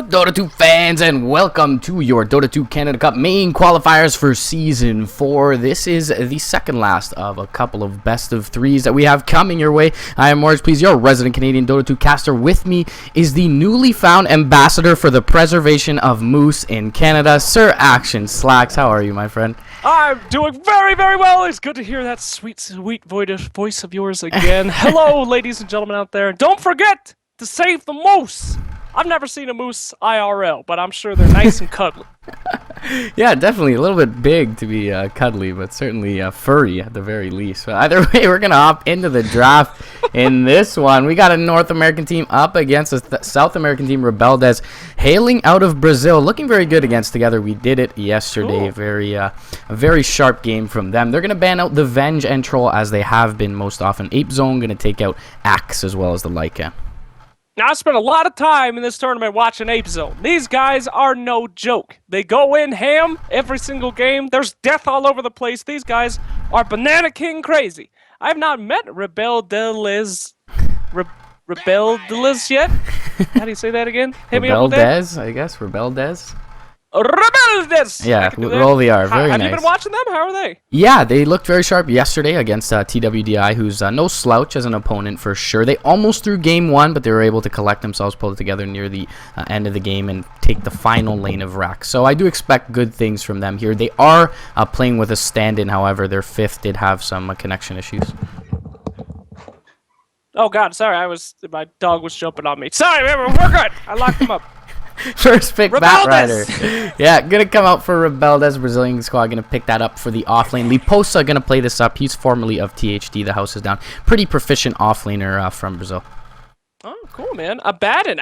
Hello, Dota 2 fans, and welcome to your Dota 2 Canada Cup main qualifiers for Season 4. This is the second last of a couple of best of threes that we have coming your way. I am Morris, please, your resident Canadian Dota 2 caster. With me is the newly found ambassador for the preservation of moose in Canada, Sir Action Slacks. How are you, my friend? I'm doing very, very well. It's good to hear that sweet, sweet voice of yours again. Hello, ladies and gentlemen out there. Don't forget to save the moose. I've never seen a moose IRL, but I'm sure they're nice and cuddly. Yeah, definitely a little bit big to be cuddly, but certainly furry at the very least. But either way, we're going to hop into the draft in this one. We got a North American team up against a South American team, Rebeldes, hailing out of Brazil. Looking very good against Together. We did it yesterday. A very sharp game from them. They're going to ban out the Venge and Troll as they have been most often. Apezone going to take out Axe as well as the Leica. Now, I spent a lot of time in this tournament watching Apezone. These guys are no joke. They go in ham every single game. There's death all over the place. These guys are Banana King crazy. I have not met Rebeldes yet. How do you say that again? Hit me up with that. Rebeldes, I guess. Rebeldes. Rebeldes! Yeah, roll the R. Very nice. Have you been watching them? How are they? Yeah, they looked very sharp yesterday against TWDI, who's no slouch as an opponent for sure. They almost threw game one, but they were able to collect themselves, pull it together near the end of the game, and take the final lane of Rack. So I do expect good things from them here. They are playing with a stand-in, however. Their fifth did have some connection issues. Oh, God, sorry. My dog was jumping on me. Sorry, we're good. I locked him up. First pick, Rebeldes! Bat Rider. Yeah, gonna come out for Rebeldes. Brazilian squad gonna pick that up for the offlane. Liposa gonna play this up. He's formerly of THD. The house is down. Pretty proficient offlaner from Brazil. Oh, cool, man. Abaddon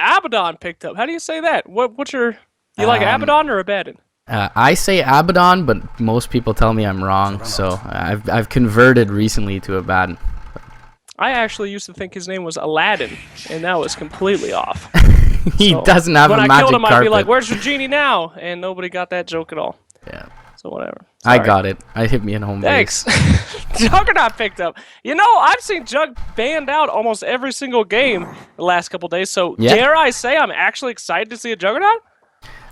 picked up. How do you say that? What's your... You like Abaddon or Abaddon? I say Abaddon, but most people tell me I'm wrong. So I've converted recently to Abaddon. I actually used to think his name was Aladdin, and that was completely off. He doesn't have a magic carpet. When I killed him, I'd be like, "Where's your genie now?" And nobody got that joke at all. Yeah. So whatever. Sorry. I got it. I hit me at home base. Thanks. Juggernaut picked up. You know, I've seen Jug banned out almost every single game the last couple days. So dare I say I'm actually excited to see a Juggernaut?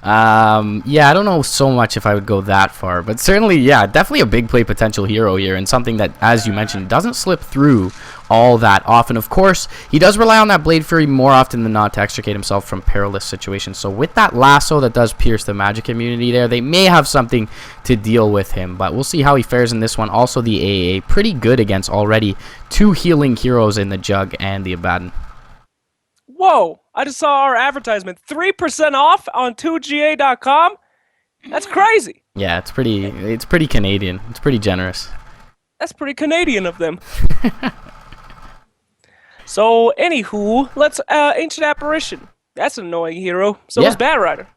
Yeah, I don't know so much if I would go that far, but certainly, yeah, definitely a big play potential hero here, and something that, as you mentioned, doesn't slip through all that often. Of course, he does rely on that Blade Fury more often than not to extricate himself from perilous situations. So with that lasso that does pierce the magic immunity there, they may have something to deal with him, but we'll see how he fares in this one. Also, the AA, pretty good against already two healing heroes in the Jug and the Abaddon. Whoa, I just saw our advertisement. 3% off on 2ga.com? That's crazy. Yeah, it's pretty Canadian. It's pretty generous. That's pretty Canadian of them. So, anywho, let's Ancient Apparition. That's an annoying hero. So is Bat Rider.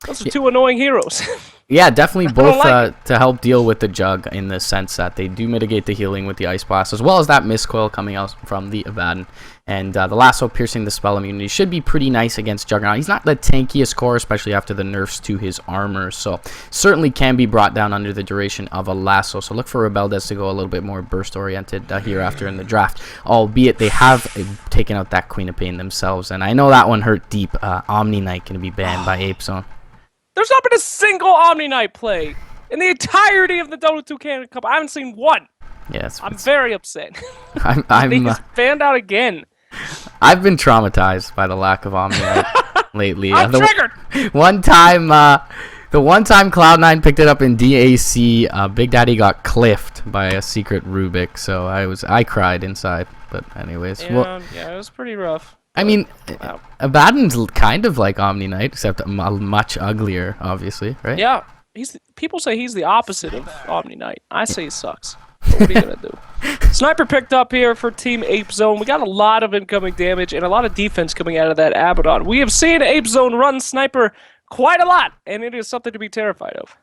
Those are two annoying heroes. Yeah, definitely both to help deal with the Jug in the sense that they do mitigate the healing with the Ice Blast, as well as that Mist Coil coming out from the Abaddon. And the Lasso piercing the spell immunity should be pretty nice against Juggernaut. He's not the tankiest core, especially after the nerfs to his armor, so certainly can be brought down under the duration of a Lasso. So look for Rebeldes to go a little bit more burst-oriented hereafter in the draft, albeit they have taken out that Queen of Pain themselves. And I know that one hurt deep. Omni Knight going to be banned by Apezone. There's not been a single Omni Knight play in the entirety of the Dota 2 Canada Cup. I haven't seen one. Yes, I'm very upset. I'm He's banned out again. I've been traumatized by the lack of Omni Knight lately. I'm triggered. The one time Cloud9 picked it up in DAC, Big Daddy got cliffed by a secret Rubik, so I cried inside. But anyways, yeah, it was pretty rough. I mean, Abaddon's kind of like Omni Knight, except much uglier, obviously, right? Yeah, people say he's the opposite of Omni Knight. I say he sucks. What are you gonna do? Sniper picked up here for Team Apezone. We got a lot of incoming damage and a lot of defense coming out of that Abaddon. We have seen Apezone run Sniper quite a lot, and it is something to be terrified of.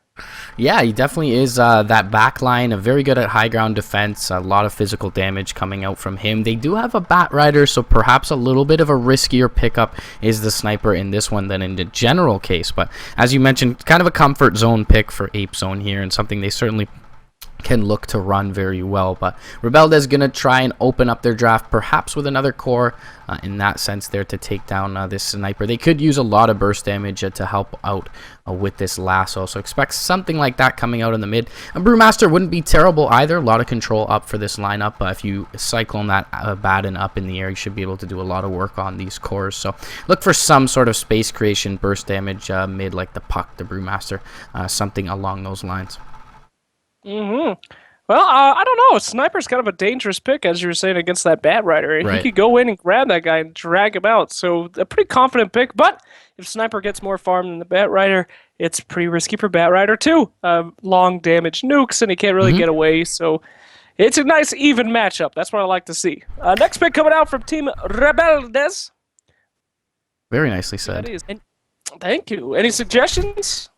Yeah, he definitely is that back line, very good at high ground defense, a lot of physical damage coming out from him. They do have a Bat Rider, so perhaps a little bit of a riskier pickup is the Sniper in this one than in the general case. But as you mentioned, kind of a comfort zone pick for Apezone here, and something they certainly can look to run very well. But Rebeldes is going to try and open up their draft, perhaps with another core in that sense there to take down this sniper. They could use a lot of burst damage to help out with this lasso, so expect something like that coming out in the mid. A Brewmaster wouldn't be terrible either. A lot of control up for this lineup. If you cyclone that Abaddon up in the air, you should be able to do a lot of work on these cores. So look for some sort of space creation, burst damage mid, like the Puck, the Brewmaster, something along those lines. Well, I don't know. Sniper's kind of a dangerous pick, as you were saying, against that Bat Rider. Right. He could go in and grab that guy and drag him out. So a pretty confident pick. But if Sniper gets more farm than the Bat Rider, it's pretty risky for Bat Rider too. Long damage nukes, and he can't really get away. So it's a nice even matchup. That's what I like to see. Next pick coming out from Team Rebeldes. Very nicely said. And thank you. Any suggestions?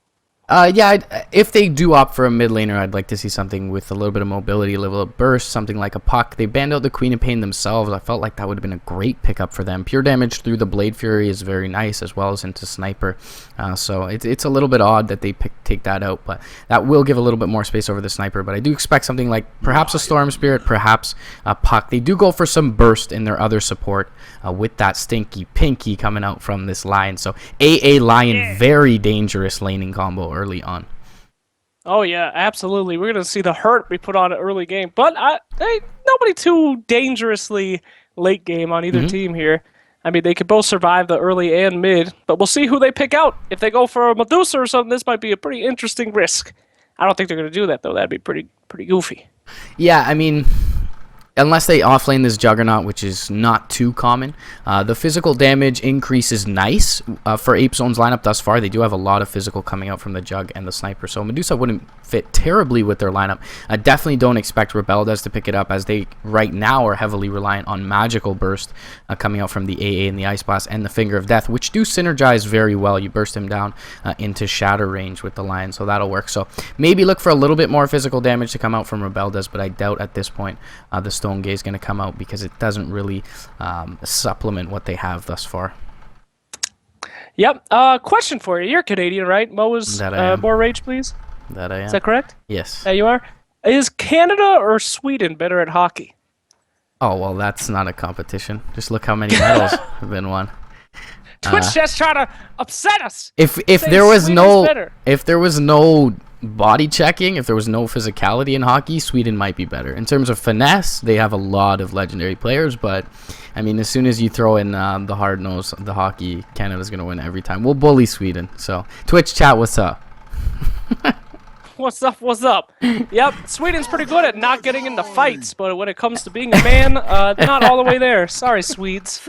Yeah, if they do opt for a mid laner, I'd like to see something with a little bit of mobility, a little bit of burst, something like a Puck. They banned out the Queen of Pain themselves. I felt like that would have been a great pickup for them. Pure damage through the Blade Fury is very nice, as well as into Sniper. So it's a little bit odd that they take that out, but that will give a little bit more space over the Sniper. But I do expect something like perhaps a Storm Spirit, perhaps a Puck. They do go for some burst in their other support with that Stinky Pinky coming out from this line. So AA Lion, very dangerous laning combo early on. Oh yeah, absolutely. We're gonna see the hurt be put on an early game, but nobody too dangerously late game on either team here. I mean, they could both survive the early and mid, but we'll see who they pick out. If they go for a Medusa or something, this might be a pretty interesting risk. I don't think they're gonna do that though. That'd be pretty goofy. Yeah, I mean, unless they offlane this Juggernaut, which is not too common. The physical damage increase is nice for Apezone's lineup thus far. They do have a lot of physical coming out from the Jug and the Sniper, so Medusa wouldn't fit terribly with their lineup. Definitely don't expect Rebeldes to pick it up, as they right now are heavily reliant on Magical Burst coming out from the AA and the Ice Blast and the Finger of Death, which do synergize very well. You burst him down into shatter range with the Lion, so that'll work. So maybe look for a little bit more physical damage to come out from Rebeldes, but I doubt at this point the Stone Gaze is going to come out, because it doesn't really supplement what they have thus far. Yep. Question for you. You're Canadian, right? Mo is more rage, please. That I am. Is that correct? Yes. Yeah, you are. Is Canada or Sweden better at hockey? Oh, well, that's not a competition. Just look how many medals have been won. Twitch just trying to upset us. If there was no body checking, if there was no physicality in hockey, Sweden might be better. In terms of finesse, they have a lot of legendary players, but I mean, as soon as you throw in the hard nose, the hockey, Canada's going to win every time. We'll bully Sweden. So, Twitch chat, what's up? What's up? Yep, Sweden's pretty good at not getting into fights, but when it comes to being a man, not all the way there. Sorry, Swedes.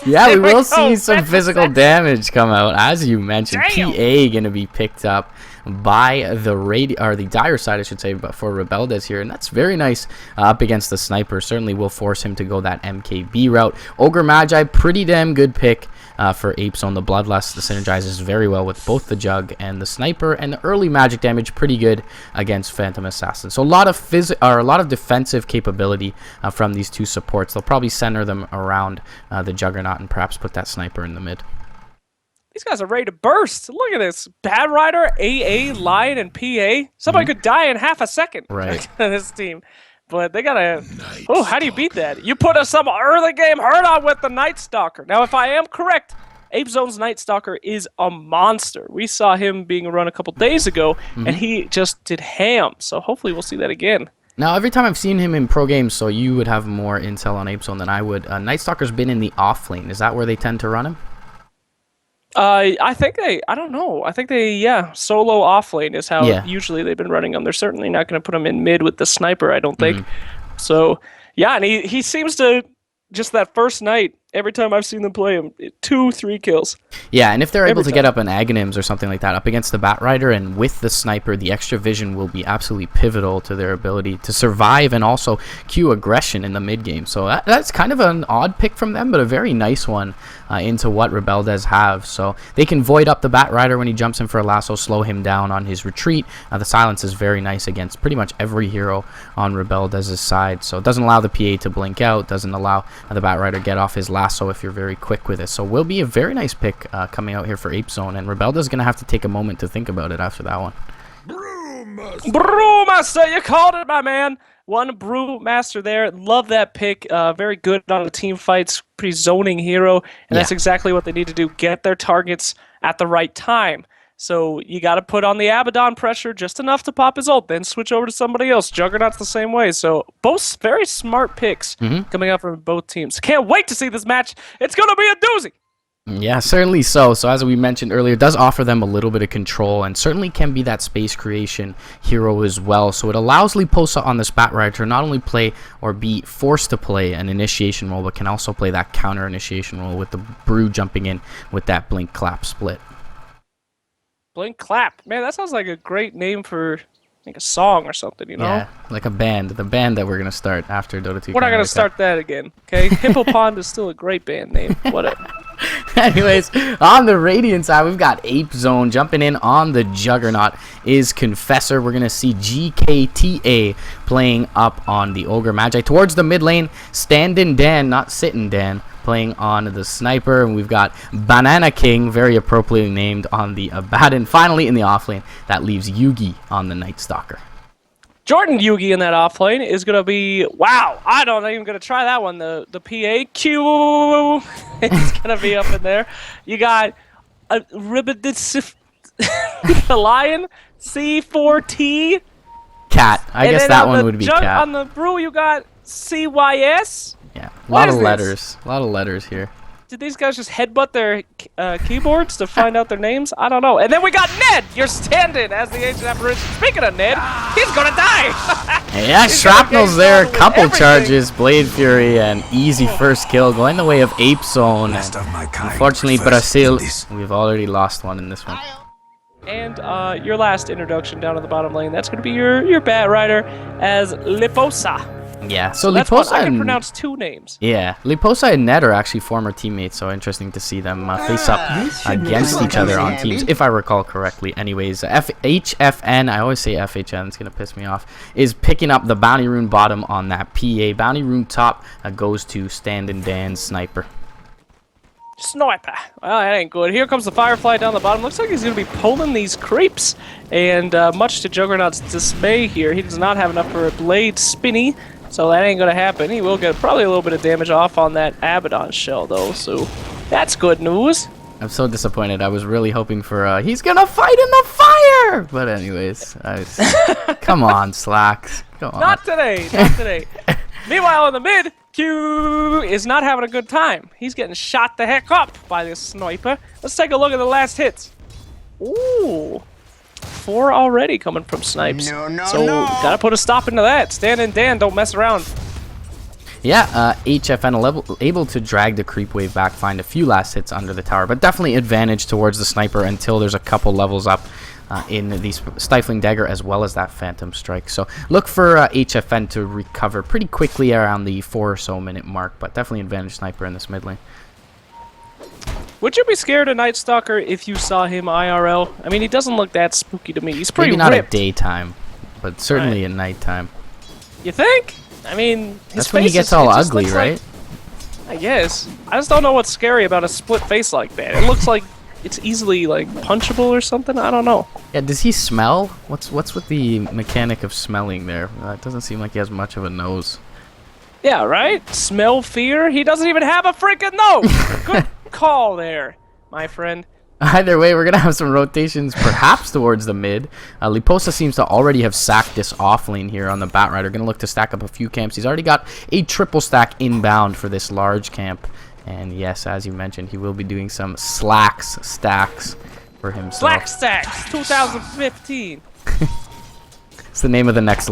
Yeah, we will see some physical damage come out, as you mentioned. PA going to be picked up by the dire side, I should say, but for Rebeldes here, and that's very nice up against the Sniper. Certainly will force him to go that MKB route. Ogre Magi, pretty damn good pick for Apezone. The Bloodlust synergizes very well with both the Jug and the Sniper, and the early magic damage pretty good against Phantom Assassin. So a lot of defensive capability from these two supports. They'll probably center them around the Juggernaut and perhaps put that Sniper in the mid. These guys are ready to burst. Look at this. Bad Rider, AA, Lion, and PA. Somebody could die in half a second. Right. This team. But they gotta... Oh, how do you beat that? You put some early game hurt on with the Night Stalker. Now, if I am correct, Apezone's Night Stalker is a monster. We saw him being run a couple days ago, and he just did ham. So hopefully we'll see that again. Now, every time I've seen him in pro games, so you would have more intel on Apezone than I would. Night Stalker's been in the off lane. Is that where they tend to run him? I think I don't know. I think solo off lane is how usually they've been running them. They're certainly not going to put him in mid with the Sniper, I don't think. So, yeah, and he seems to, just that first night, every time I've seen them play him, 2-3 kills. Yeah, and if they're able to get up an Aghanims or something like that up against the Bat Rider and with the Sniper, the extra vision will be absolutely pivotal to their ability to survive and also cue aggression in the mid game. So that's kind of an odd pick from them, but a very nice one into what Rebeldes have. So they can void up the Bat Rider when he jumps in for a lasso, slow him down on his retreat. The silence is very nice against pretty much every hero on Rebeldes' side. So it doesn't allow the PA to blink out, doesn't allow the Bat Rider get off his lasso if you're very quick with it. So will be a very nice pick coming out here for Apezone, and Rebeldes is going to have to take a moment to think about it after that one. Brewmaster, you called it, my man. One Brewmaster there. Love that pick. Very good on the team fights. Pretty zoning hero. And that's exactly what they need to do. Get their targets at the right time. So you got to put on the Abaddon pressure just enough to pop his ult, then switch over to somebody else. Juggernaut's the same way. So both very smart picks coming out from both teams. Can't wait to see this match. It's going to be a doozy. Yeah, certainly so. So as we mentioned earlier, it does offer them a little bit of control and certainly can be that space creation hero as well. So it allows Liposa on the Spat Rider to not only play or be forced to play an initiation role, but can also play that counter initiation role with the Brew jumping in with that Blink Clap split. Blink Clap. Man, that sounds like a great name for like a song or something, you know? Yeah, like a band. The band that we're going to start after Dota 2. We're not going to start that again, okay? Hippo Pond is still a great band name. Whatever. Anyways, on the Radiant side, we've got Apezone jumping in on the Juggernaut is Confessor. We're going to see GKTA playing up on the Ogre Magi. Towards the mid lane, Standin' Dan, not Sittin' Dan, playing on the Sniper. And we've got Banana King, very appropriately named, on the Abaddon. Finally, in the offlane, that leaves Yugi on the Night Stalker. Jordan Yugi in that offlane is going to be, wow, I'm even going to try that one. The PAQ is going to be up in there. You got Rebeldes, the Lion, C4T. Cat. I guess that one would be Cat. On the Brew, you got CYS. Yeah, a lot of letters. A lot of letters here. Did these guys just headbutt their keyboards to find out their names? I don't know. And then we got Ned! You're standing as the Ancient Apparition. Speaking of Ned, he's gonna die! Yeah, Shrapnel's there. Couple charges, Blade Fury, and easy first kill going the way of Apezone. Unfortunately, Brazil, we've already lost one in this one. And your last introduction down at the bottom lane, that's gonna be your Bat Rider as Liposa. Yeah, so that's Liposa I can pronounce two names. Yeah, Liposa and Ned are actually former teammates, so interesting to see them face up against each other on teams, if I recall correctly. Anyways, HFN, I always say FHN, it's going to piss me off, is picking up the Bounty Rune bottom on that PA. Bounty Rune top goes to Standin' Dan's Sniper. Sniper. Well, that ain't good. Here comes the Firefly down the bottom. Looks like he's going to be pulling these creeps. And much to Juggernaut's dismay here, he does not have enough for a Blade Spinny. So that ain't going to happen. He will get probably a little bit of damage off on that Abaddon shell, though. So that's good news. I'm so disappointed. I was really hoping for he's going to fight in the fire. But anyways, come on, Slacks. Come on. Not today. Not today. Meanwhile, in the mid, Q is not having a good time. He's getting shot the heck up by this Sniper. Let's take a look at the last hits. Ooh. 4 already coming from Snipes. So gotta put a stop into that. Standin' Dan, don't mess around. Yeah, HFN able to drag the creep wave back, find a few last hits under the tower, but definitely advantage towards the Sniper until there's a couple levels up in the Stifling Dagger as well as that Phantom Strike. So look for HFN to recover pretty quickly around the 4 or so minute mark, but definitely advantage Sniper in this mid lane. Would you be scared of Night Stalker if you saw him IRL? I mean, he doesn't look that spooky to me. He's pretty Maybe not ripped. at daytime, but certainly at nighttime. You think? I mean, his that's face when he gets all ugly, right? Like, I guess. I just don't know what's scary about a split face like that. It looks like it's easily like punchable or something. I don't know. Yeah, does he smell? What's with the mechanic of smelling there? It doesn't seem like he has much of a nose. Yeah, right? Smell fear? He doesn't even have a freaking nose! Good call there, my friend. Either way, we're going to have some rotations perhaps towards the mid. Liposa seems to already have sacked this offlane here on the Bat Rider. Going to look to stack up a few camps. He's already got a triple stack inbound for this large camp. And yes, as you mentioned, he will be doing some stacks for himself. Slack Stacks 2015. It's the name of the next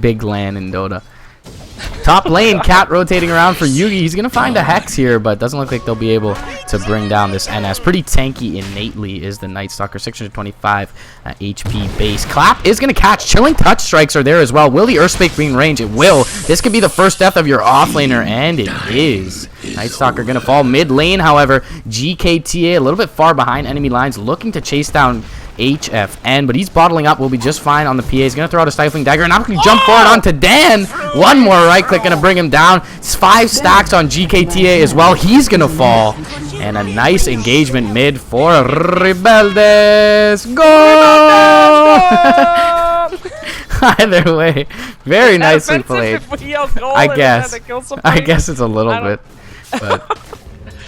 big LAN in Dota. Top lane, Cat rotating around for Yugi. He's going to find a Hex here, but doesn't look like they'll be able to bring down this NS. Pretty tanky innately is the Night Stalker. 625 HP base. Clap is going to catch. Chilling Touch Strikes are there as well. Will the Earthquake be in range? It will. This could be the first death of your offlaner, and it is. Night Stalker going to fall mid lane, however. GKTA a little bit far behind enemy lines, looking to chase down HFN, but he's bottling up. Will be just fine on the PA. He's going to throw out a Stifling Dagger, and I'm going to jump forward onto Dan. One more right click going to bring him down. It's 5 stacks on GKTA as well. He's going to fall. And a nice engagement mid for Rebeldes. Go! Either way, very nicely played. If we yell goal I guess. and kill somebody? I guess it's a little bit, but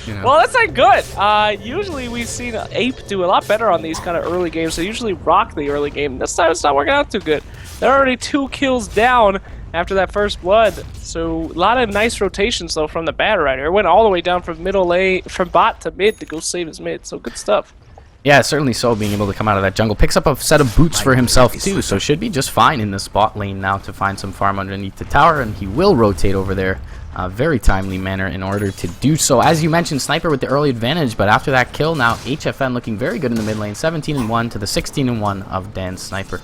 you know. Well, that's not good. Usually we've seen Ape do a lot better on these kind of early games. They usually rock the early game. This time it's not working out too good. They're already 2 kills down after that first blood. So a lot of nice rotations though from the Bat Rider. It went all the way down from from bot to mid to go save his mid. So good stuff. Yeah, certainly so, being able to come out of that jungle. Picks up a set of boots for himself, too, so should be just fine in the spot lane now to find some farm underneath the tower, and he will rotate over there very timely manner in order to do so. As you mentioned, Sniper with the early advantage, but after that kill, now HFN looking very good in the mid lane, 17-1 to the 16-1 of Dan's Sniper.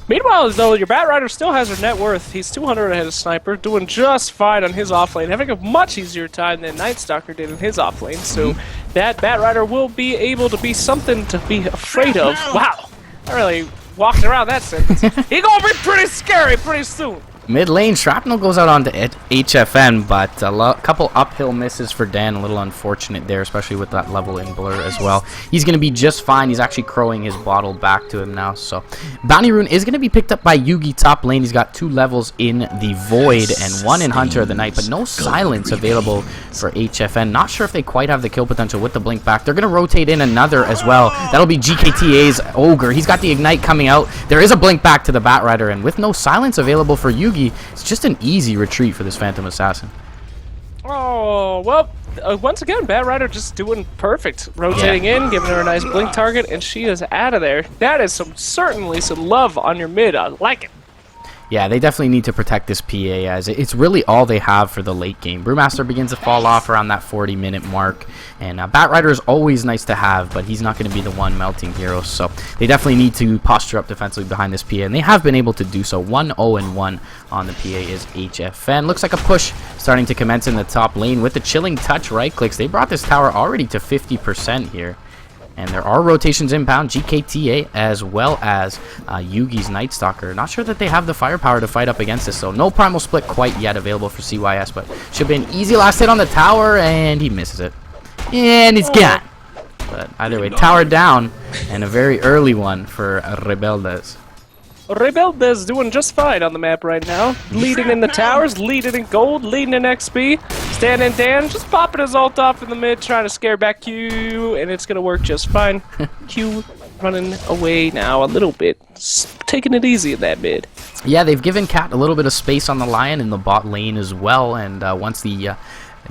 Meanwhile, though, your Bat Rider still has her net worth. He's 200 ahead of Sniper, doing just fine on his offlane, having a much easier time than Night Stalker did in his offlane. So that Bat Rider will be able to be something to be afraid of. Wow, I really walked around that sentence. He gonna be pretty scary pretty soon. Mid lane, Shrapnel goes out onto HFN, but a couple uphill misses for Dan. A little unfortunate there, especially with that level in Blur as well. He's going to be just fine. He's actually crowing his bottle back to him now. So Bounty Rune is going to be picked up by Yugi top lane. He's got 2 levels in the Void and 1 in Hunter of the Night, but no silence available for HFN. Not sure if they quite have the kill potential with the blink back. They're going to rotate in another as well. That'll be GKTA's Ogre. He's got the Ignite coming out. There is a blink back to the Bat Rider, and with no silence available for Yugi, it's just an easy retreat for this Phantom Assassin. Oh, well, once again, Bat Rider just doing perfect. Rotating in, giving her a nice blink target, and she is out of there. That is certainly some love on your mid. I like it. Yeah, they definitely need to protect this PA, as it's really all they have for the late game. Brewmaster begins to fall off around that 40-minute mark, and Bat Rider is always nice to have, but he's not going to be the one melting heroes, so they definitely need to posture up defensively behind this PA, and they have been able to do so. 1-0-1 on the PA is HFN. Looks like a push starting to commence in the top lane with the Chilling Touch right-clicks. They brought this tower already to 50% here. And there are rotations inbound, GKTA as well as Yugi's Night Stalker. Not sure that they have the firepower to fight up against this, so no Primal Split quite yet available for CYS, but should be an easy last hit on the tower, and he misses it. And it's gone. But either way, tower down, and a very early one for Rebeldes. Rebeldes doing just fine on the map right now. Leading in the towers, leading in gold, leading in XP. Standing Dan, just popping his ult off in the mid, trying to scare back Q, and it's going to work just fine. Q running away now a little bit, taking it easy in that mid. Yeah, they've given Cat a little bit of space on the Lion in the bot lane as well, and once the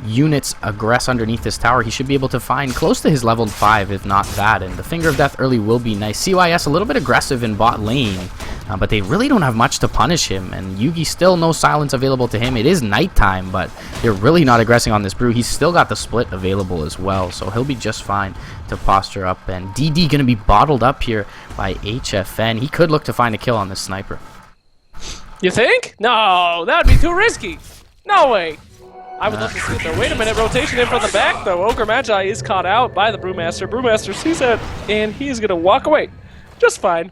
units aggress underneath this tower, he should be able to find close to his level 5, if not that, and the Finger of Death early will be nice. CYS a little bit aggressive in bot lane, but they really don't have much to punish him, and Yugi still no silence available to him. It is nighttime, but they're really not aggressing on this brew. He's still got the split available as well, so he'll be just fine to posture up, and DD gonna be bottled up here by HFN. He could look to find a kill on this Sniper. You think? No, that'd be too risky. No way. I would love to see it though. Wait a minute, rotation in from the back though. Ogre Magi is caught out by the Brewmaster. Brewmaster sees that, and he is going to walk away. Just fine.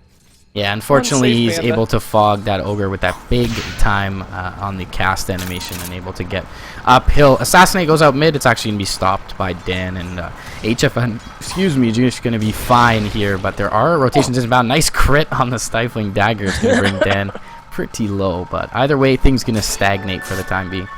Yeah, unfortunately he's able to fog that Ogre with that big time on the cast animation and able to get uphill. Assassinate goes out mid. It's actually going to be stopped by Dan, and HFN, excuse me, just going to be fine here, but there are rotations inbound. Nice crit on the Stifling Dagger. It's going to bring Dan pretty low, but either way, things going to stagnate for the time being.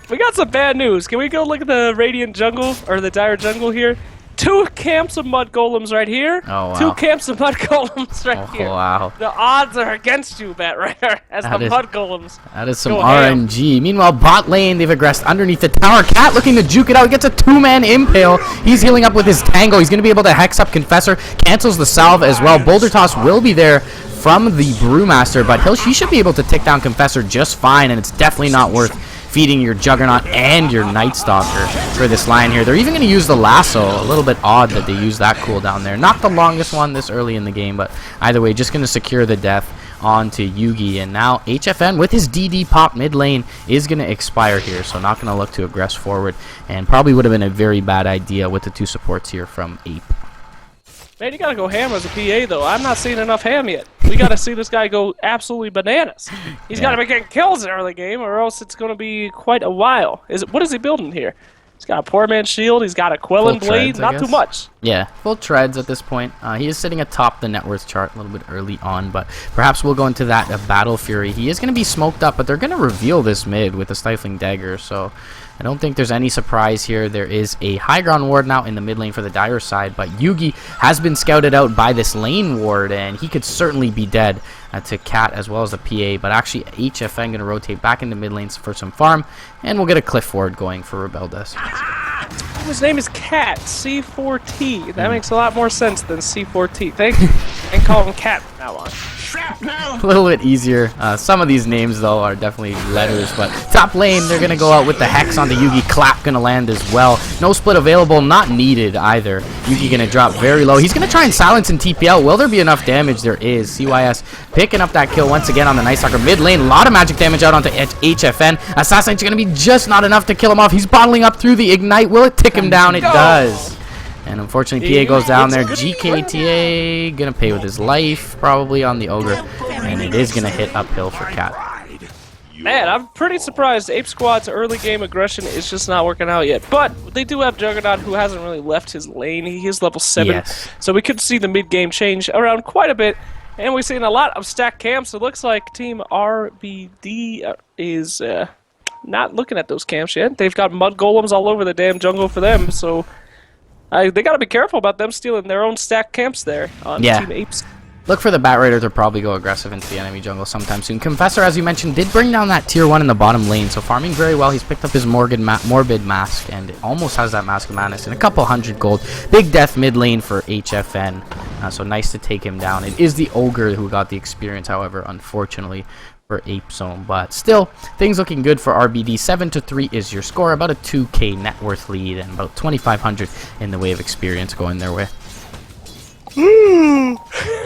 We got some bad news. Can we go look at the Radiant Jungle, or the Dire Jungle here? 2 camps of Mud Golems right here. Oh, wow. 2 camps of Mud Golems right here. Oh, wow. The odds are against you, Bat Rider, as the Mud Golems. That is some RNG. Meanwhile, bot lane, they've aggressed underneath the tower. Cat looking to juke it out. He gets a 2-man impale. He's healing up with his Tango. He's going to be able to hex up Confessor. Cancels the salve as well. Boulder Toss will be there from the Brewmaster, but he should be able to tick down Confessor just fine, and it's definitely not worth feeding your Juggernaut and your Night Stalker for this Lion here. They're even going to use the Lasso. A little bit odd that they use that cooldown there. Not the longest one this early in the game, but either way, just going to secure the death onto Yugi. And now HFN with his DD pop mid lane is going to expire here, so not going to look to aggress forward, and probably would have been a very bad idea with the 2 supports here from Ape. Man, you gotta go ham as a PA, though. I'm not seeing enough ham yet. We gotta see this guy go absolutely bananas. He's gotta be getting kills in the early game, or else it's gonna be quite a while. What is he building here? He's got a poor man's shield. He's got a Quelling blade. Treads, Not too much. Yeah, full treads at this point. He is sitting atop the net worth chart a little bit early on, but perhaps we'll go into that Battle Fury. He is going to be smoked up, but they're going to reveal this mid with a Stifling Dagger, so I don't think there's any surprise here. There is a high ground ward now in the mid lane for the Dire side, but Yugi has been scouted out by this lane ward, and he could certainly be dead to Cat as well as the PA, but actually HFN going to rotate back into mid lanes for some farm, and we'll get a cliff ward going for Rebeldes. His name is Cat, C4T. That makes a lot more sense than C4T. Thank you. And call him Cat from now on. A little bit easier. Some of these names, though, are definitely letters, but top lane, they're going to go out with the Hex on the Yugi. Clap going to land as well. No split available, not needed either. Yugi going to drop very low. He's going to try and silence and TP out. Will there be enough damage? There is. CYS picking up that kill once again on the Night Stalker mid lane. A lot of magic damage out onto HFN. Assassinate's going to be just not enough to kill him off. He's bottling up through the Ignite. Will it tick him down? It does. And unfortunately, PA goes down there. GKTA gonna pay with his life, probably on the Ogre. And it is gonna hit uphill for Cat. Man, I'm pretty surprised Ape Squad's early game aggression is just not working out yet. But they do have Juggernaut, who hasn't really left his lane. He is level 7. Yes. So we could see the mid-game change around quite a bit. And we've seen a lot of stacked camps. It looks like Team RBD is not looking at those camps yet. They've got mud golems all over the damn jungle for them, so they gotta be careful about them stealing their own stacked camps there on Team Apes. Look for the Bat Raider to probably go aggressive into the enemy jungle sometime soon. Confessor, as you mentioned, did bring down that tier 1 in the bottom lane, so farming very well. He's picked up his Morbid Mask, and it almost has that Mask of Madness and a couple hundred gold. Big death mid lane for HFN, so nice to take him down. It is the Ogre who got the experience, however, unfortunately, for Apezone, but still things looking good for RBD. 7-3 is your score, about a 2k net worth lead and about 2,500 in the way of experience going their way.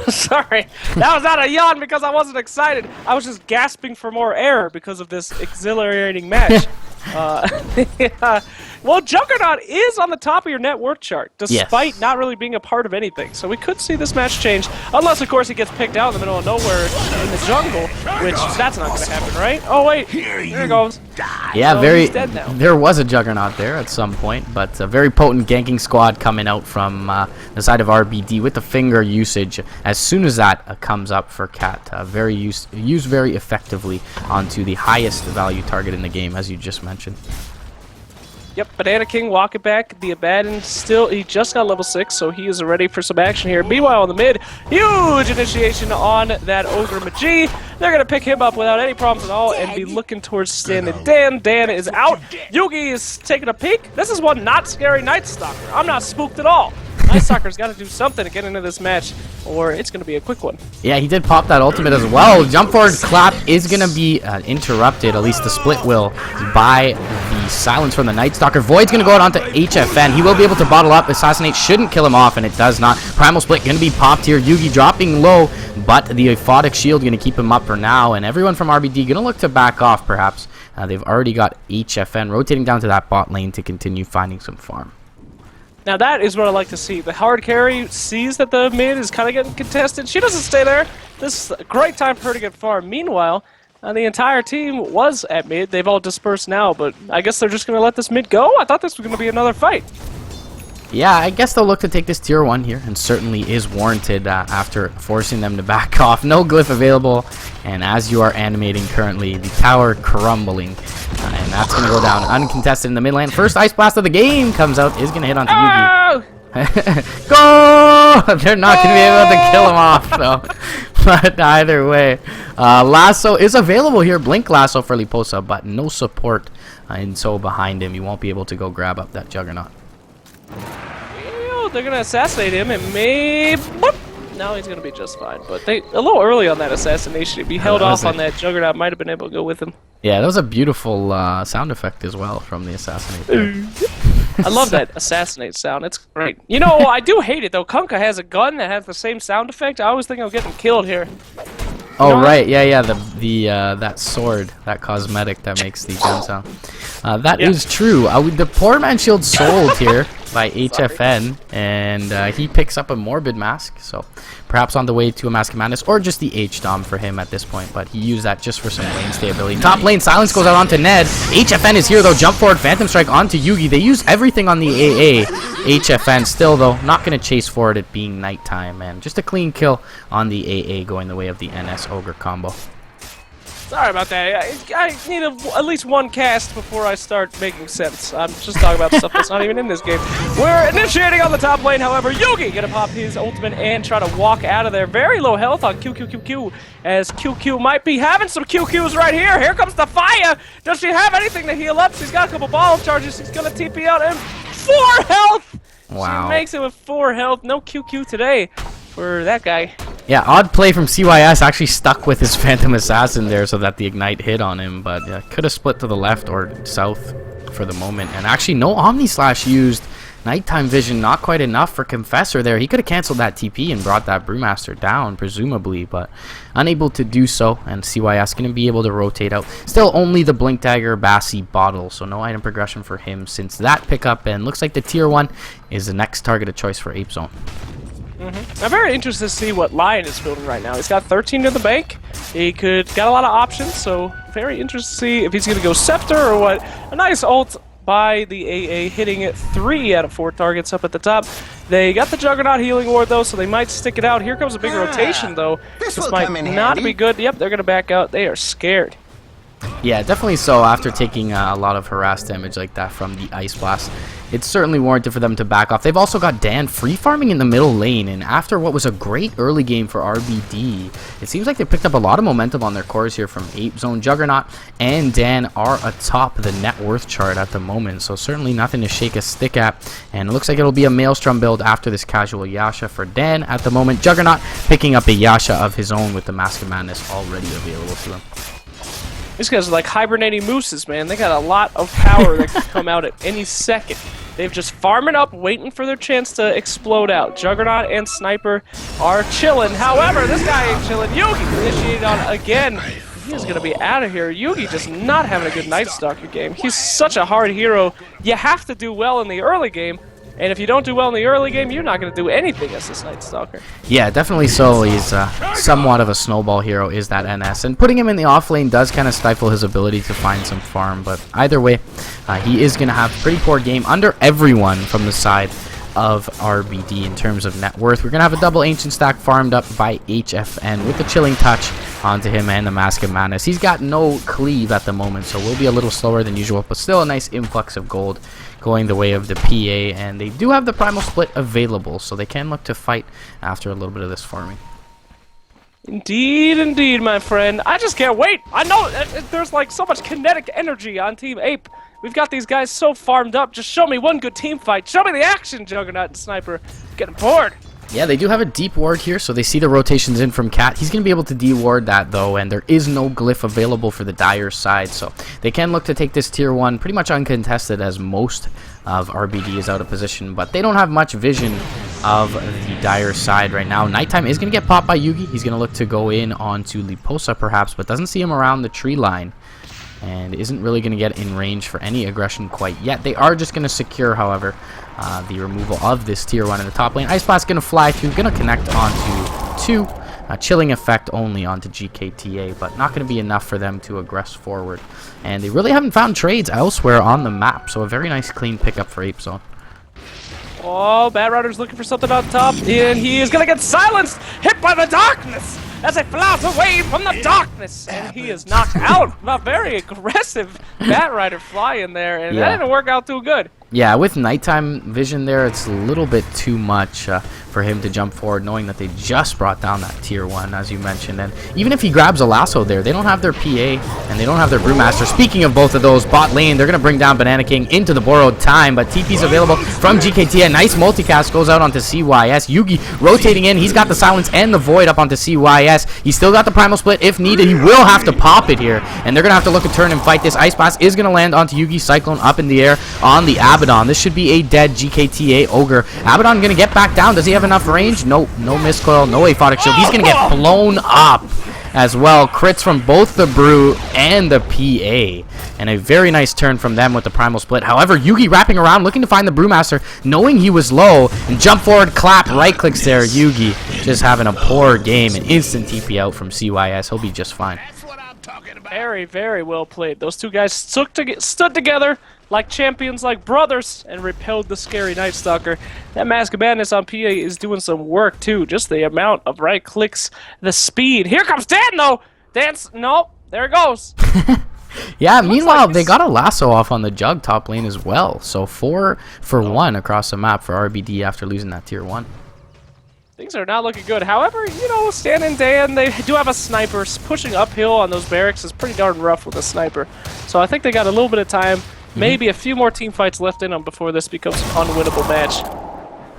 Sorry, that was not a yawn because I wasn't excited. I was just gasping for more air because of this exhilarating match. Yeah. Well, Juggernaut is on the top of your net worth chart, despite not really being a part of anything. So we could see this match change, unless, of course, he gets picked out in the middle of nowhere in the jungle, which that's not going to happen, right? Oh, wait, there he goes. Yeah, so very. He's dead now. There was a Juggernaut there at some point, but a very potent ganking squad coming out from the side of RBD with the finger usage. As soon as that comes up for Cat, very used very effectively onto the highest value target in the game, as you just mentioned. Yep, Banana King walking back. The Abaddon still, he just got level 6, so he is ready for some action here. Meanwhile, in the mid, huge initiation on that Ogre Magi. They're going to pick him up without any problems at all and be looking towards Stan and Dan. Dan is out. Yugi is taking a peek. This is one not scary Night Stalker. I'm not spooked at all. Night Stalker's got to do something to get into this match, or it's going to be a quick one. Yeah, he did pop that ultimate as well. Jump forward clap is going to be interrupted, at least the split will, by the silence from the Night Stalker. Void's going to go out onto HFN. He will be able to bottle up. Assassinate shouldn't kill him off, and it does not. Primal Split going to be popped here. Yugi dropping low, but the Aphotic Shield going to keep him up for now, and everyone from RBD going to look to back off, perhaps. They've already got HFN rotating down to that bot lane to continue finding some farm. Now that is what I like to see. The hard carry sees that the mid is kind of getting contested. She doesn't stay there. This is a great time for her to get farm. Meanwhile, the entire team was at mid. They've all dispersed now, but I guess they're just going to let this mid go? I thought this was going to be another fight. Yeah, I guess they'll look to take this tier 1 here, and certainly is warranted after forcing them to back off. No glyph available, and as you are animating currently, the tower crumbling, and that's going to go down uncontested in the mid lane. First Ice Blast of the game comes out, is going to hit onto Yugi. Go! They're not going to be able to kill him off, though. But either way, Lasso is available here. Blink Lasso for Liposa, but no support, and so behind him, you won't be able to go grab up that Juggernaut. They're gonna assassinate him, and maybe now he's gonna be just fine. But they a little early on that assassination. If he held off on that, Juggernaut might have been able to go with him. Yeah, that was a beautiful sound effect as well from the assassinate. I love that assassinate sound. It's great. You know, I do hate it though. Kunkka has a gun that has the same sound effect. I always think I'm getting killed here. Oh right, yeah, that sword, that cosmetic that makes the gun sound. That is true. The poor man shield sold here, by HFN, and he picks up a Morbid Mask, so perhaps on the way to a Mask of Madness, or just the H-Dom for him at this point, but he used that just for some lane stability. Top lane, silence goes out onto Ned. HFN is here, though. Jump forward, Phantom Strike onto Yugi. They use everything on the AA. HFN still, though, not going to chase forward, it being nighttime, and just a clean kill on the AA, going the way of the NS Ogre combo. Sorry about that. I need at least one cast before I start making sense. I'm just talking about stuff that's not even in this game. We're initiating on the top lane, however. Yugi gonna pop his ultimate and try to walk out of there. Very low health on QQQQ, as QQ might be having some QQs right here. Here comes the fire. Does she have anything to heal up? She's got a couple ball charges. She's gonna TP out and 4 health. Wow. She makes it with 4 health. No QQ today for that guy. Yeah, odd play from CYS, actually stuck with his Phantom Assassin there so that the Ignite hit on him, but yeah, could have split to the left or south for the moment. And actually no Omni Slash used. Nighttime Vision not quite enough for Confessor there. He could have canceled that TP and brought that Brewmaster down, presumably, but unable to do so. And CYS going to be able to rotate out. Still only the Blink Dagger Bassi Bottle, so no item progression for him since that pickup. And looks like the Tier 1 is the next target of choice for Apezone. I'm very interested to see what Lion is building right now. He's got 13 in the bank. He got a lot of options, so very interested to see if he's going to go Scepter or what. A nice ult by the AA, hitting it 3 out of 4 targets up at the top. They got the Juggernaut healing ward, though, so they might stick it out. Here comes a big rotation, though. This might not be good. Yep, they're going to back out. They are scared. Yeah, definitely so. After taking a lot of harass damage like that from the Ice Blast, it's certainly warranted for them to back off. They've also got Dan free farming in the middle lane, and after what was a great early game for RBD, it seems like they picked up a lot of momentum on their cores here from Apezone. Juggernaut and Dan are atop the net worth chart at the moment, so certainly nothing to shake a stick at, and it looks like it'll be a Maelstrom build after this casual Yasha for Dan at the moment. Juggernaut picking up a Yasha of his own with the Mask of Madness already available to him. These guys are like hibernating mooses, man. They got a lot of power that can come out at any second. They've just farming up, waiting for their chance to explode out. Juggernaut and Sniper are chilling. However, this guy ain't chilling. Yugi initiated on again. He is going to be out of here. Yugi just not having a good Night Stalker game. He's such a hard hero. You have to do well in the early game. And if you don't do well in the early game, you're not going to do anything as this Night Stalker. Yeah, definitely so. He's somewhat of a snowball hero, is that NS. And putting him in the off lane does kind of stifle his ability to find some farm. But either way, he is going to have a pretty poor game under everyone from the side of RBD in terms of net worth. We're going to have a double Ancient Stack farmed up by HFN with the Chilling Touch onto him and the Mask of Madness. He's got no cleave at the moment, so we'll be a little slower than usual, but still a nice influx of gold going the way of the PA, and they do have the Primal Split available, so they can look to fight after a little bit of this farming. Indeed, indeed, my friend. I just can't wait. I know there's like so much kinetic energy on Team Ape. We've got these guys so farmed up. Just show me one good team fight. Show me the action, Juggernaut and Sniper. Getting bored. Yeah, they do have a deep ward here, so they see the rotations in from Cat. He's going to be able to de-ward that, though, and there is no glyph available for the Dire side, so they can look to take this Tier 1 pretty much uncontested, as most of RBD is out of position, but they don't have much vision of the Dire side right now. Nighttime is going to get popped by Yugi. He's going to look to go in onto Liposa, perhaps, but doesn't see him around the tree line, and isn't really going to get in range for any aggression quite yet. They are just going to secure, however, the removal of this Tier 1 in the top lane. Ice Blast going to fly through, going to connect onto 2. Chilling effect only onto GKTA, but not going to be enough for them to aggress forward. And they really haven't found trades elsewhere on the map, so a very nice clean pickup for Apezone. Oh, Bad Rider's looking for something on top, and he is going to get silenced, hit by the darkness as they flout away from the darkness, and he is knocked out. A very aggressive Bat Rider fly in there, and that didn't work out too good. Yeah, with nighttime vision there, it's a little bit too much for him to jump forward, knowing that they just brought down that Tier 1, as you mentioned. And even if he grabs a lasso there, they don't have their PA, and they don't have their Brewmaster. Speaking of both of those, bot lane, they're going to bring down Banana King into the borrowed time, but TP's available from GKT. A nice multicast goes out onto CYS. Yugi rotating in. He's got the Silence and the Void up onto CYS. He's still got the Primal Split if needed. He will have to pop it here, and they're going to have to look to turn and fight this. Ice Blast is going to land onto Yugi. Cyclone up in the air on the Abaddon. This should be a dead GKTA Ogre. Abaddon going to get back down. Does he have enough range? No miscoil, no aphotic shield. He's going to get blown up as well. Crits from both the Brew and the PA. And a very nice turn from them with the Primal Split. However, Yugi wrapping around, looking to find the Brewmaster, knowing he was low. And jump forward, clap, right clicks there. Yugi just having a poor game. An instant TP out from CYS. He'll be just fine. Very, very well played. Those two guys stood together like champions, like brothers, and repelled the scary Night Stalker. That Mask of Madness on PA is doing some work, too. Just the amount of right clicks, the speed. Here comes Dan, though! Dan's... Nope. There it goes. Yeah, meanwhile, they got a lasso off on the Jug top lane as well. So 4 for 1 across the map for RBD after losing that tier 1. Things are not looking good. However, you know, Stan and Dan, they do have a sniper. Pushing uphill on those barracks is pretty darn rough with a sniper. So I think they got a little bit of time. Maybe a few more team fights left in them before this becomes an unwinnable match.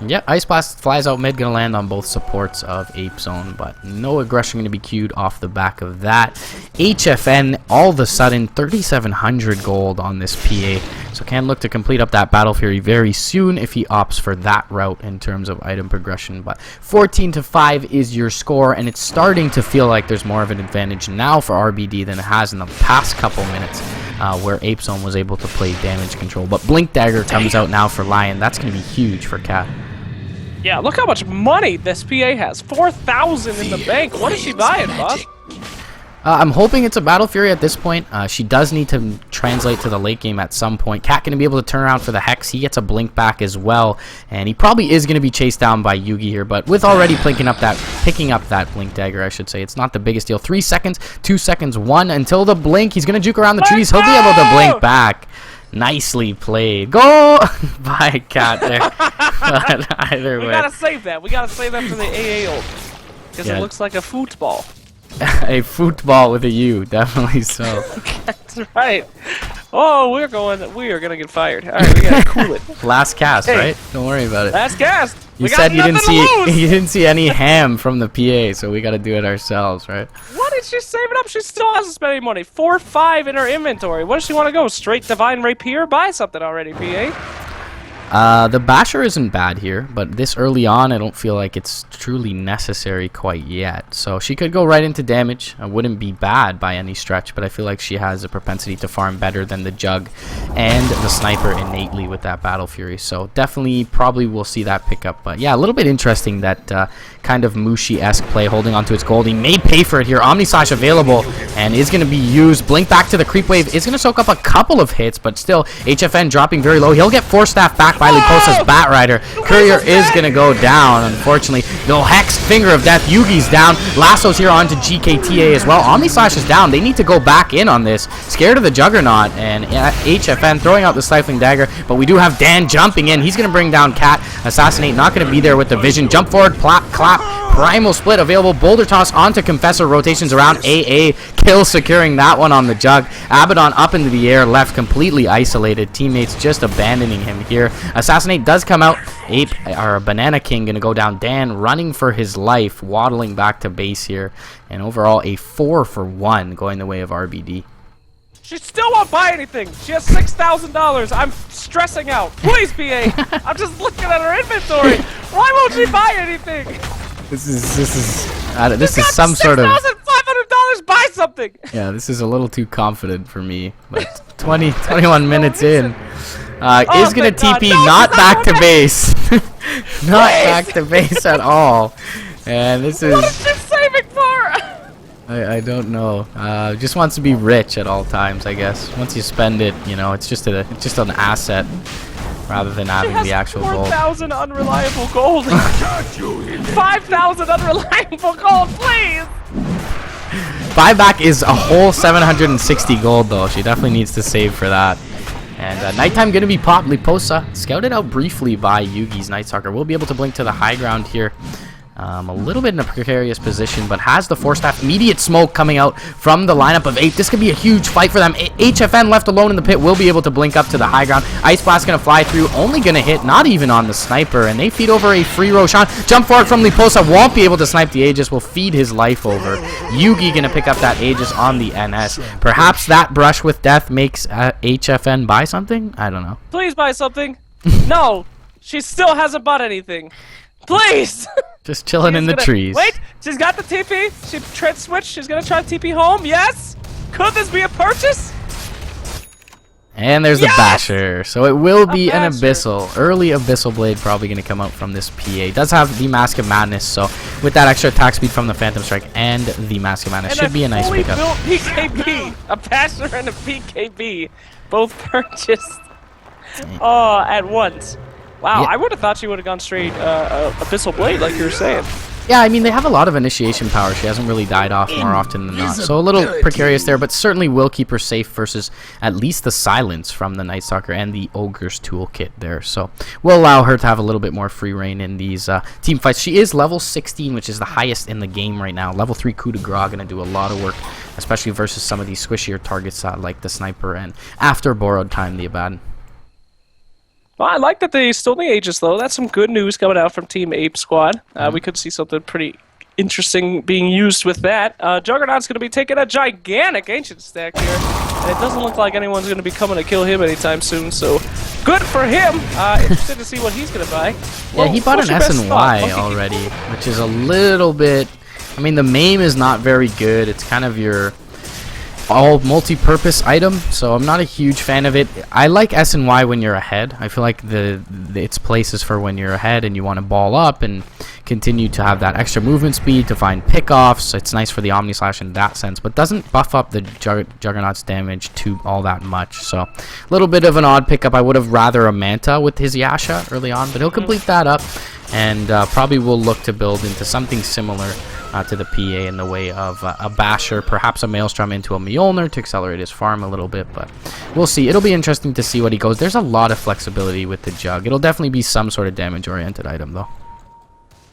Yeah, Ice Blast flies out mid, gonna land on both supports of Apezone, but no aggression gonna be queued off the back of that. HFN, all of a sudden, 3,700 gold on this PA, so can look to complete up that Battle Fury very soon if he opts for that route in terms of item progression. But 14-5 is your score, and it's starting to feel like there's more of an advantage now for RBD than it has in the past couple minutes, where Apezone was able to play damage control. But Blink Dagger comes out now for Lion. That's gonna be huge for Cat. Yeah, look how much money this PA has. 4,000 in the bank. What is she buying, boss? I'm hoping it's a Battle Fury at this point. She does need to translate to the late game at some point. Cat going to be able to turn around for the Hex. He gets a Blink back as well. And he probably is going to be chased down by Yugi here. But with already picking up that Blink Dagger, I should say, it's not the biggest deal. 3 seconds, 2 seconds, 1 until the Blink. He's going to juke around the trees. He'll be able to Blink back. Nicely played. Go by Cat there. But either way. We gotta save that. We gotta save that for the AA ult. Because it looks like a football. A football with a U, definitely so. That's right. Oh, we are gonna get fired. Alright, we gotta cool it. Last cast, right? Don't worry about it. Last cast. You said you didn't see any ham from the PA, so we gotta do it ourselves, right? What is she saving up? She still hasn't spent any money. 4-5 in her inventory. What does she want to go? Straight Divine Rapier? Buy something already, PA. The Basher isn't bad here, but this early on, I don't feel like it's truly necessary quite yet. So she could go right into damage. It wouldn't be bad by any stretch, but I feel like she has a propensity to farm better than the Jug and the Sniper innately with that Battle Fury. So definitely, probably we'll see that pick up. But yeah, a little bit interesting that kind of Mushi-esque play, holding onto its gold. He may pay for it here. Omnislash available and is going to be used. Blink back to the Creep Wave is going to soak up a couple of hits, but still, HFN dropping very low. He'll get Force Staff back by Liposa's Bat Rider. Courier is going to go down, unfortunately. No Hex, Finger of Death. Yugi's down. Lasso's here onto GKTA as well. Omnislash is down. They need to go back in on this. Scared of the Juggernaut, and HFN throwing out the Stifling Dagger, but we do have Dan jumping in. He's going to bring down Cat. Assassinate not going to be there with the Vision. Jump forward, clap. Primal Split available. Boulder Toss onto Confessor. Rotations around. AA. Kill securing that one on the Jug. Abaddon up into the air. Left completely isolated. Teammates just abandoning him here. Assassinate does come out. Banana King going to go down. Dan running for his life. Waddling back to base here. And overall a 4 for 1 going the way of RBD. She still won't buy anything. She has $6,000. I'm stressing out. Please, PA. I'm just looking at her inventory. Why won't she buy anything? This is some sort of $6,500. Buy something. Yeah, this is a little too confident for me. But 21 minutes in, is gonna TP not back to base, not back to base at all. And this is. What is she saving for? I don't know. Just wants to be rich at all times, I guess. Once you spend it, you know, it's just an asset rather than having the actual gold. 4,000 unreliable gold. 5,000 unreliable gold, please. Buyback is a whole 760 gold though. She definitely needs to save for that. And nighttime gonna be popped. Liposa scouted out briefly by Yugi's Night Stalker. We'll be able to blink to the high ground here. A little bit in a precarious position, but has the Force Staff. Immediate smoke coming out from the lineup of 8. This could be a huge fight for them. HFN left alone in the pit will be able to blink up to the high ground. Ice Blast going to fly through, only going to hit, not even on the Sniper, and they feed over a free Roshan. Jump forward from Liposa, won't be able to snipe the Aegis, will feed his life over. Yugi going to pick up that Aegis on the NS. Perhaps that brush with death makes HFN buy something? I don't know. Please buy something. No, she still hasn't bought anything. Please! Just chilling in the trees. Wait, She's got the TP. She tread switch. She's gonna try TP home. Yes. Could this be a purchase? And there's the Basher. So it will be an Basher. Abyssal. Early Abyssal Blade probably going to come out from this PA. Does have the Mask of Madness, so with that extra attack speed from the Phantom Strike and the Mask of Madness, should be a nice pickup. Built PKB. A Basher and a PKB. Both purchased at once. Wow, Yeah. I would have thought she would have gone straight Abyssal Blade like you were saying. Yeah, I mean, they have a lot of initiation power. She hasn't really died off more often than not. So a little precarious there, but certainly will keep her safe versus at least the Silence from the Night Stalker and the Ogre's Toolkit there. So will allow her to have a little bit more free reign in these team fights. She is level 16, which is the highest in the game right now. Level 3 Coup de Grace going to do a lot of work, especially versus some of these squishier targets like the Sniper and after Borrowed Time, the Abaddon. Well, I like that they stole the Aegis, though. That's some good news coming out from Team Ape Squad. We could see something pretty interesting being used with that. Juggernaut's going to be taking a gigantic Ancient stack here, and it doesn't look like anyone's going to be coming to kill him anytime soon, so good for him. Interested to see what he's going to buy. Yeah, he bought an S and Y already, which is a little bit... I mean, the MAME is not very good. It's kind of your... all multi-purpose item, so I'm not a huge fan of it. I like S and Y when you're ahead. I feel like its place is for when you're ahead and you want to ball up and continue to have that extra movement speed to find pickoffs. It's nice for the Omni Slash in that sense, but doesn't buff up the Juggernaut's damage to all that much. So a little bit of an odd pickup. I would have rather a Manta with his Yasha early on, but he'll complete that up and probably will look to build into something similar to the PA in the way of a Basher, perhaps a Maelstrom into a Mjolnir to accelerate his farm a little bit, but we'll see. It'll be interesting to see what he goes. There's a lot of flexibility with the Jug. It'll definitely be some sort of damage-oriented item, though.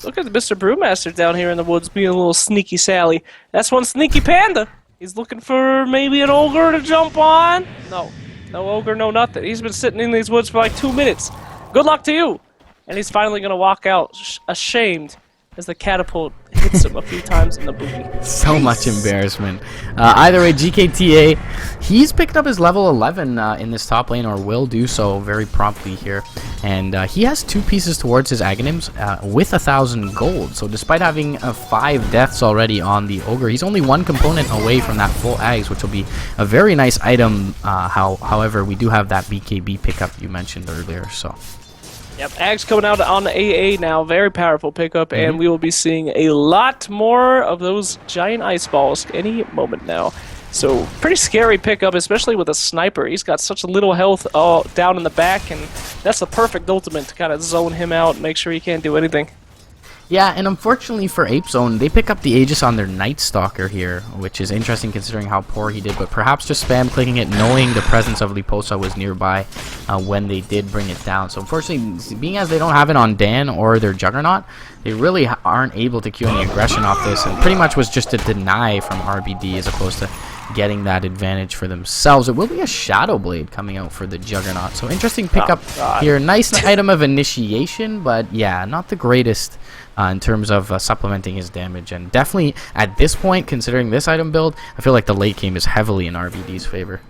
Look at Mr. Brewmaster down here in the woods being a little sneaky Sally. That's one sneaky panda. He's looking for maybe an ogre to jump on. No ogre, no nothing. He's been sitting in these woods for like 2 minutes. Good luck to you. And he's finally going to walk out ashamed as the catapult hits him a few times in the booty. So much embarrassment. Either way, GKTA, he's picked up his level 11 in this top lane, or will do so very promptly here. And he has 2 pieces towards his Aghanims with 1,000 gold. So despite having 5 deaths already on the Ogre, he's only 1 component away from that full Ags, which will be a very nice item. However, we do have that BKB pickup you mentioned earlier, so... Yep, Ags coming out on the AA now, very powerful pickup, and we will be seeing a lot more of those giant ice balls any moment now. So, pretty scary pickup, especially with a Sniper. He's got such a little health down in the back, and that's the perfect ultimate to kind of zone him out and make sure he can't do anything. Yeah, and unfortunately for Apezone, they pick up the Aegis on their Night Stalker here, which is interesting considering how poor he did, but perhaps just spam clicking it knowing the presence of Liposa was nearby when they did bring it down. So unfortunately, being as they don't have it on Dan or their Juggernaut, they really aren't able to cue any aggression off this, and pretty much was just a deny from RBD as opposed to getting that advantage for themselves. It will be a Shadow Blade coming out for the Juggernaut, so interesting pickup here. Nice item of initiation, but yeah, not the greatest in terms of supplementing his damage, and definitely at this point, considering this item build, I feel like the late game is heavily in RBD's favor.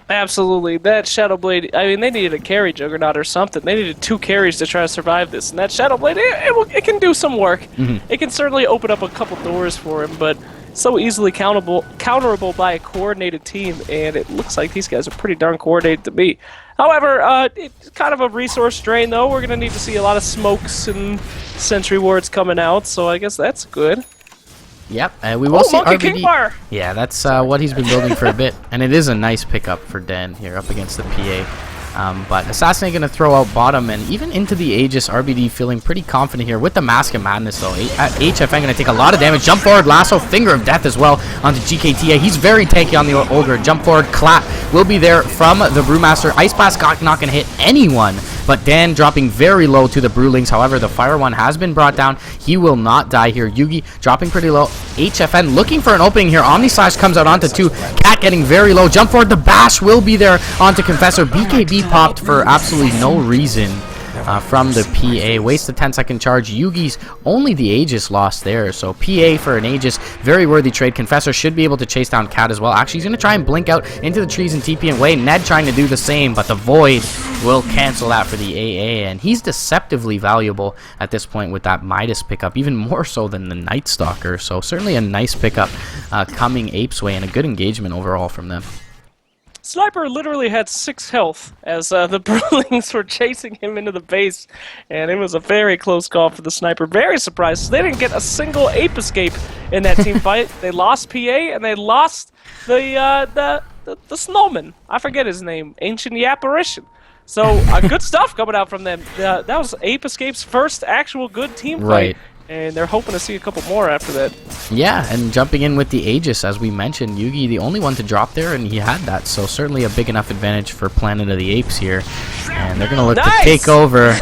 Absolutely. That Shadow Blade, I mean, they needed a carry Juggernaut or something. They needed 2 carries to try to survive this, and that Shadow Blade, it can do some work. It can certainly open up a couple doors for him, but so easily counterable by a coordinated team, and it looks like these guys are pretty darn coordinated to me. However, it's kind of a resource drain, though. We're going to need to see a lot of smokes and sentry wards coming out, so I guess that's good. Yep, and we will see Monkey RBD. Yeah, that's what he's been building for a bit, and it is a nice pickup for Dan here up against the PA. But Assassinate going to throw out bottom, and even into the Aegis, RBD feeling pretty confident here with the Mask of Madness, though. HFN going to take a lot of damage. Jump forward, lasso, Finger of Death as well onto GKTA. He's very tanky on the Ogre. Jump forward, clap will be there from the Brewmaster. Ice Blast not going to hit anyone, but Dan dropping very low to the Brewlings. However, the Fire one has been brought down. He will not die here. Yugi dropping pretty low. HFN looking for an opening here. Omni Slash comes out onto 2. Cat getting very low. Jump forward, the Bash will be there onto Confessor. BKB popped for absolutely no reason from the PA. Waste a 10-second charge. Yugi's only the Aegis lost there, so PA for an Aegis, very worthy trade. Confessor should be able to chase down Cat as well. Actually, he's going to try and blink out into the trees and TP and wait. Ned trying to do the same, but the Void will cancel that for the AA, and he's deceptively valuable at this point with that Midas pickup, even more so than the Night Stalker. So certainly a nice pickup coming Ape's way, and a good engagement overall from them. Sniper literally had 6 health as the Brewlings were chasing him into the base, and it was a very close call for the Sniper. Very surprised. They didn't get a single Ape escape in that team fight. They lost PA, and they lost the Snowman. I forget his name. Ancient Apparition. So good stuff coming out from them. That was Ape Escape's first actual good team fight. Right. And they're hoping to see a couple more after that. Yeah, and jumping in with the Aegis, as we mentioned, Yugi the only one to drop there, and he had that, so certainly a big enough advantage for Planet of the Apes here. And they're going to look to take over,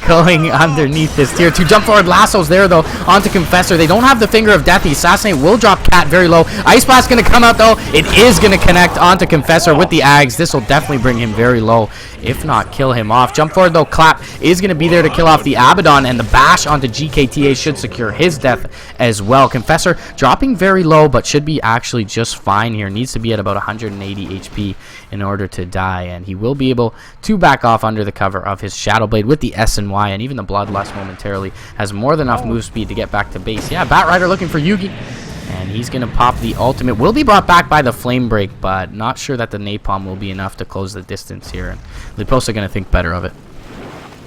going underneath this tier 2. Jump forward, lassos there, though, onto Confessor. They don't have the Finger of Death. The Assassinate will drop Cat very low. Ice Blast going to come out, though. It is going to connect onto Confessor with the Ags. This will definitely bring him very low, if not kill him off. Jump forward, though. Clap is going to be there to kill off the Abaddon, and the bash onto GKTA should secure his death as well. Confessor dropping very low, but should be actually just fine here. Needs to be at about 180 HP in order to die, and he will be able to back off under the cover of his Shadow Blade with the S and Y, and even the Bloodlust momentarily has more than enough move speed to get back to base. Yeah, Bat Rider looking for Yugi, and he's going to pop the ultimate. Will be brought back by the Flame Break, but not sure that the Napalm will be enough to close the distance here, and Liposa going to think better of it.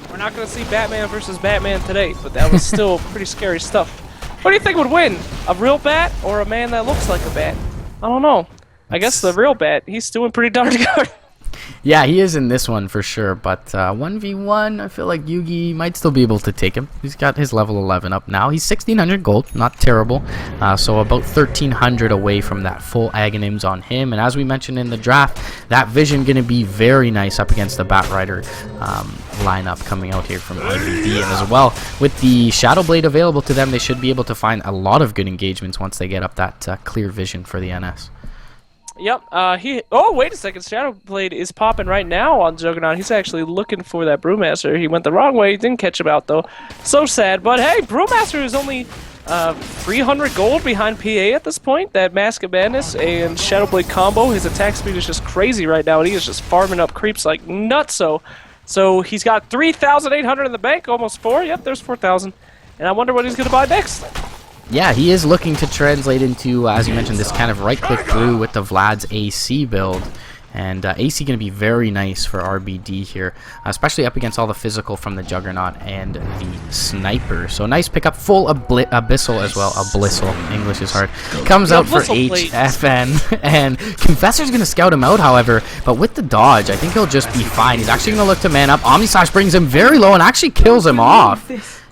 We're not going to see Batman versus Batman today, but that was still pretty scary stuff. What do you think would win? A real bat or a man that looks like a bat? I don't know. I guess the real bat. He's doing pretty darn good. Yeah, he is in this one for sure, but 1v1, I feel like Yugi might still be able to take him. He's got his level 11 up now. He's 1,600 gold, not terrible, so about 1,300 away from that full Aghanims on him. And as we mentioned in the draft, that vision going to be very nice up against the Bat Rider lineup coming out here from RVD. And as well, with the Shadow Blade available to them, they should be able to find a lot of good engagements once they get up that clear vision for the NS. Yep, oh, wait a second. Shadow Blade is popping right now on Juggernaut. He's actually looking for that Brewmaster. He went the wrong way. He didn't catch him out, though. So sad. But, hey, Brewmaster is only 300 gold behind PA at this point. That Mask of Madness and Shadow Blade combo. His attack speed is just crazy right now, and he is just farming up creeps like nutso. So he's got 3,800 in the bank, almost 4. Yep, there's 4,000. And I wonder what he's going to buy next. Yeah, he is looking to translate into, as you mentioned, this kind of right-click brew with the Vlad's AC build. And AC going to be very nice for RBD here, especially up against all the physical from the Juggernaut and the Sniper. So nice pickup, full Abyssal as well. Abyssal, English is hard. Comes out for HFN, and Confessor's going to scout him out, however, but with the dodge, I think he'll just be fine. He's actually going to look to man up. Omnislash brings him very low and actually kills him off.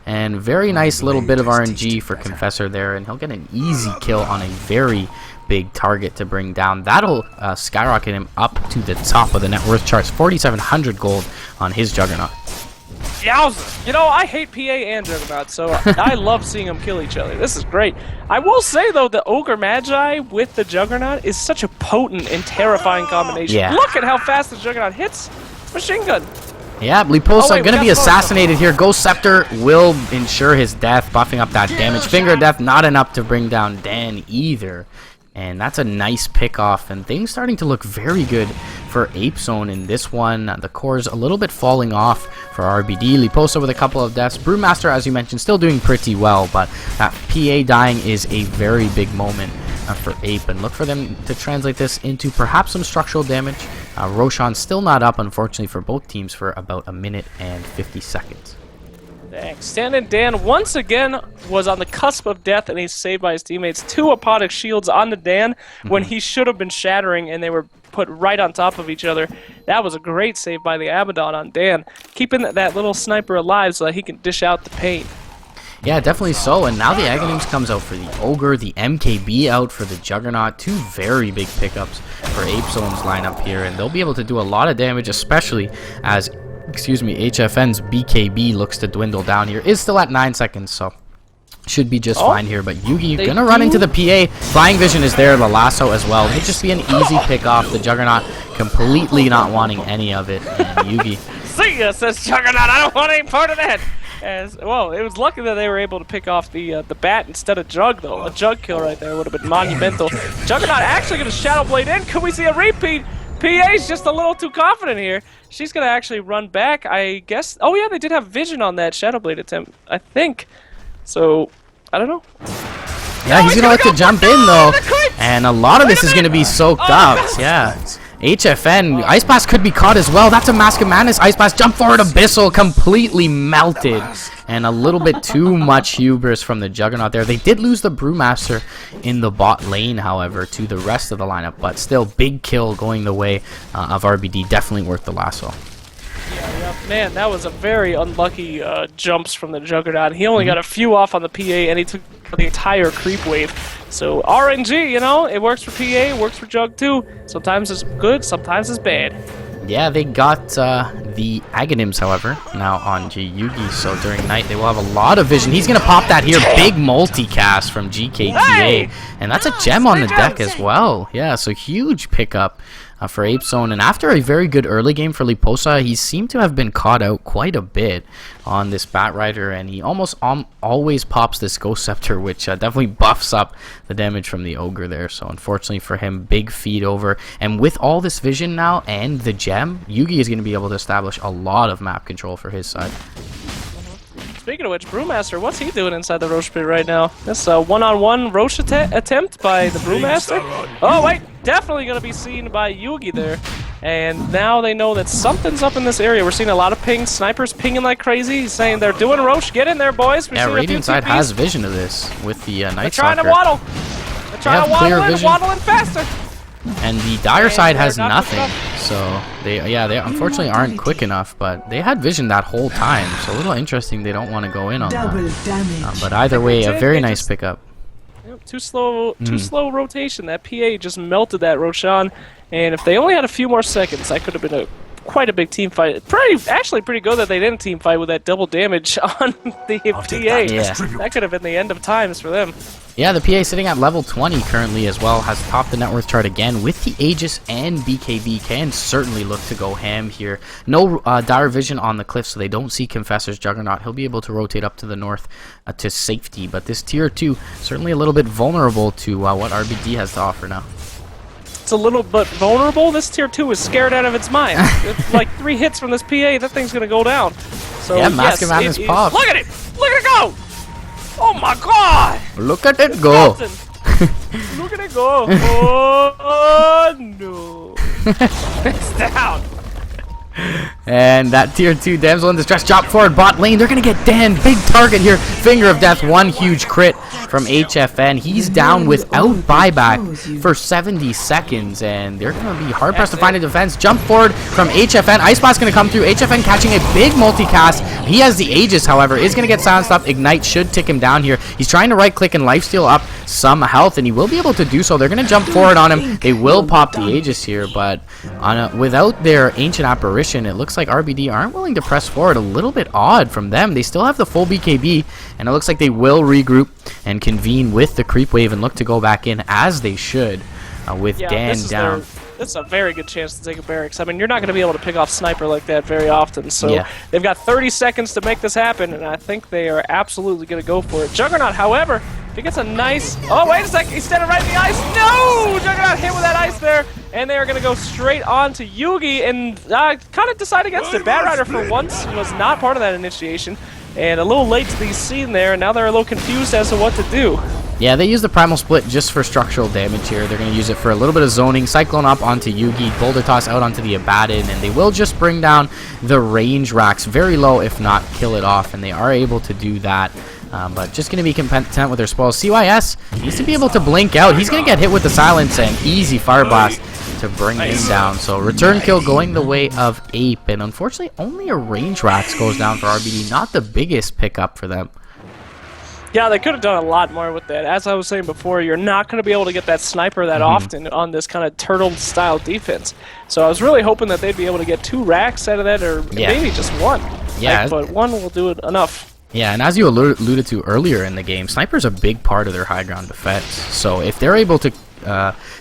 And very nice little bit of RNG for Confessor there, and he'll get an easy kill on a very big target to bring down. That'll skyrocket him up to the top of the net worth charts. 4,700 gold on his Juggernaut. Yowza! You know, I hate PA and Juggernaut, so I love seeing them kill each other. This is great. I will say, though, the Ogre Magi with the Juggernaut is such a potent and terrifying combination. Yeah. Look at how fast the Juggernaut hits. Machine gun. Yeah, Liposa going to be assassinated here. Ghost Scepter will ensure his death, buffing up that damage. Finger of Death not enough to bring down Dan either. And that's a nice pick-off, and things starting to look very good for Apezone in this one. The core's a little bit falling off for RBD. Liposa with a couple of deaths. Brewmaster, as you mentioned, still doing pretty well, but that PA dying is a very big moment for Ape, and look for them to translate this into perhaps some structural damage. Roshan still not up, unfortunately, for both teams for about a minute and 50 seconds. Dang. Stand Dan once again was on the cusp of death, and he's saved by his teammates. 2 Apodic shields on the Dan when he should have been shattering, and they were put right on top of each other. That was a great save by the Abaddon on Dan, keeping that little sniper alive so that he can dish out the pain. Yeah, definitely so. And now the Aghanims comes out for the Ogre, the MKB out for the Juggernaut. 2 very big pickups for Apezone's lineup here, and they'll be able to do a lot of damage, especially as HFN's BKB looks to dwindle down here. Is still at 9 seconds, so should be just fine here. But Yugi gonna run into the PA. Flying Vision is there, the lasso as well. It'd just be an easy pick off. The Juggernaut completely not wanting any of it, and Yugi See ya, says Juggernaut. I don't want any part of that. As well, it was lucky that they were able to pick off the bat instead of Jug, though. A Jug kill right there would have been monumental. Juggernaut actually going to Shadow Blade in. Could we see a repeat? PA's just a little too confident here. She's going to actually run back, I guess. Oh, yeah, they did have vision on that Shadow Blade attempt, I think. So, I don't know. Yeah, he's gonna look to jump in though, and a lot of this is gonna be soaked up. Yeah, HFN Ice Blast could be caught as well. That's a Mask of Madness. Ice Blast jump forward, Abyssal completely melted, and a little bit too much hubris from the Juggernaut there. They did lose the Brewmaster in the bot lane, however, to the rest of the lineup, but still big kill going the way of RBD. Definitely worth the lasso. Yeah, man, that was a very unlucky jumps from the Juggernaut. He only got a few off on the PA, and he took the entire creep wave. So RNG, you know, it works for PA, it works for Jug too. Sometimes it's good, sometimes it's bad. Yeah, they got the Aghanims, however, now on Yugi, so during night they will have a lot of vision. He's going to pop that here. Big multicast from GKTA, and that's a gem on the deck as well. Yeah, so huge pickup for Apezone, and after a very good early game for Liposa, he seemed to have been caught out quite a bit on this Bat Rider, and he almost always pops this Ghost Scepter, which definitely buffs up the damage from the Ogre there. So unfortunately for him, big feed over, and with all this vision now and the gem, Yugi is going to be able to establish a lot of map control for his side. Speaking of which, Brewmaster, what's he doing inside the Roche pit right now? This one-on-one Roche attempt by the Brewmaster. Oh, wait, definitely going to be seen by Yugi there. And now they know that something's up in this area. We're seeing a lot of pings, snipers pinging like crazy. He's saying they're doing Roche. Get in there, boys. Yeah, Radiant side has vision of this with the Night Stalker. They're trying to waddle. They're trying to waddle in faster. And the Dire side has nothing, so they unfortunately aren't quick enough, but they had vision that whole time, so a little interesting they don't want to go in on that. But either way, a very nice pickup. Too slow rotation. That PA just melted that Roshan, and if they only had a few more seconds, that could have been quite a big team fight. Actually pretty good that they didn't team fight with that double damage on the PA. Yeah. That could have been the end of times for them. Yeah, the PA sitting at level 20 currently as well, has topped the net worth chart again with the Aegis and BKB. Can certainly look to go ham here. No dire vision on the cliff, so they don't see Confessor's Juggernaut. He'll be able to rotate up to the north to safety, but this tier 2 certainly a little bit vulnerable to what RBD has to offer now. It's a little bit vulnerable. This tier 2 is scared out of its mind. It's like 3 hits from this PA, that thing's gonna go down. So yeah, Mask of Madness popped. Look at it! Look at it go! Oh my god! Look at it go! Look at it go! Oh no! It's down! And that tier 2 damsel in distress drop forward bot lane. They're gonna get Dan. Big target here. Finger of death. One huge crit from HFN. He's down without buyback for 70 seconds, and they're gonna be hard pressed to find a defense. Jump forward from HFN. Ice Blast gonna come through. HFN catching a big multicast. He has the Aegis, however, is gonna get silenced up. Ignite should tick him down here. He's trying to right click and lifesteal up some health, and he will be able to do so. They're gonna jump forward on him. They will pop the Aegis here, but without their Ancient Apparition, it looks like RBD aren't willing to press forward. A little bit odd from them. They still have the full BKB, and it looks like they will regroup and convene with the creep wave and look to go back in as they should with Dan down. This is a very good chance to take a barracks. I mean, you're not going to be able to pick off Sniper like that very often, so they've got 30 seconds to make this happen, and I think they are absolutely going to go for it. Juggernaut, however, if he gets a nice... Oh, wait a second, he's standing right in the ice. No! Juggernaut hit with that ice there, and they are going to go straight on to Yugi and kind of decide against it. Bat Rider, for once, was not part of that initiation, and a little late to be seen there, and now they're a little confused as to what to do. Yeah, they use the Primal Split just for structural damage here. They're going to use it for a little bit of zoning. Cyclone up onto Yugi, Boulder Toss out onto the Abaddon, and they will just bring down the range racks very low, if not kill it off, and they are able to do that. But just going to be content with their spoils. CYS needs to be able to blink out. He's going to get hit with the Silence and easy Fire Blast to bring him down. So return kill going the way of Ape, and unfortunately only a range racks goes down for RBD. Not the biggest pickup for them. Yeah, they could have done a lot more with that. As I was saying before, you're not going to be able to get that sniper that often on this kind of turtle-style defense. So I was really hoping that they'd be able to get 2 racks out of that, or maybe just 1. Yeah, but 1 will do it enough. Yeah, and as you alluded to earlier in the game, Sniper's a big part of their high ground defense. So if they're able to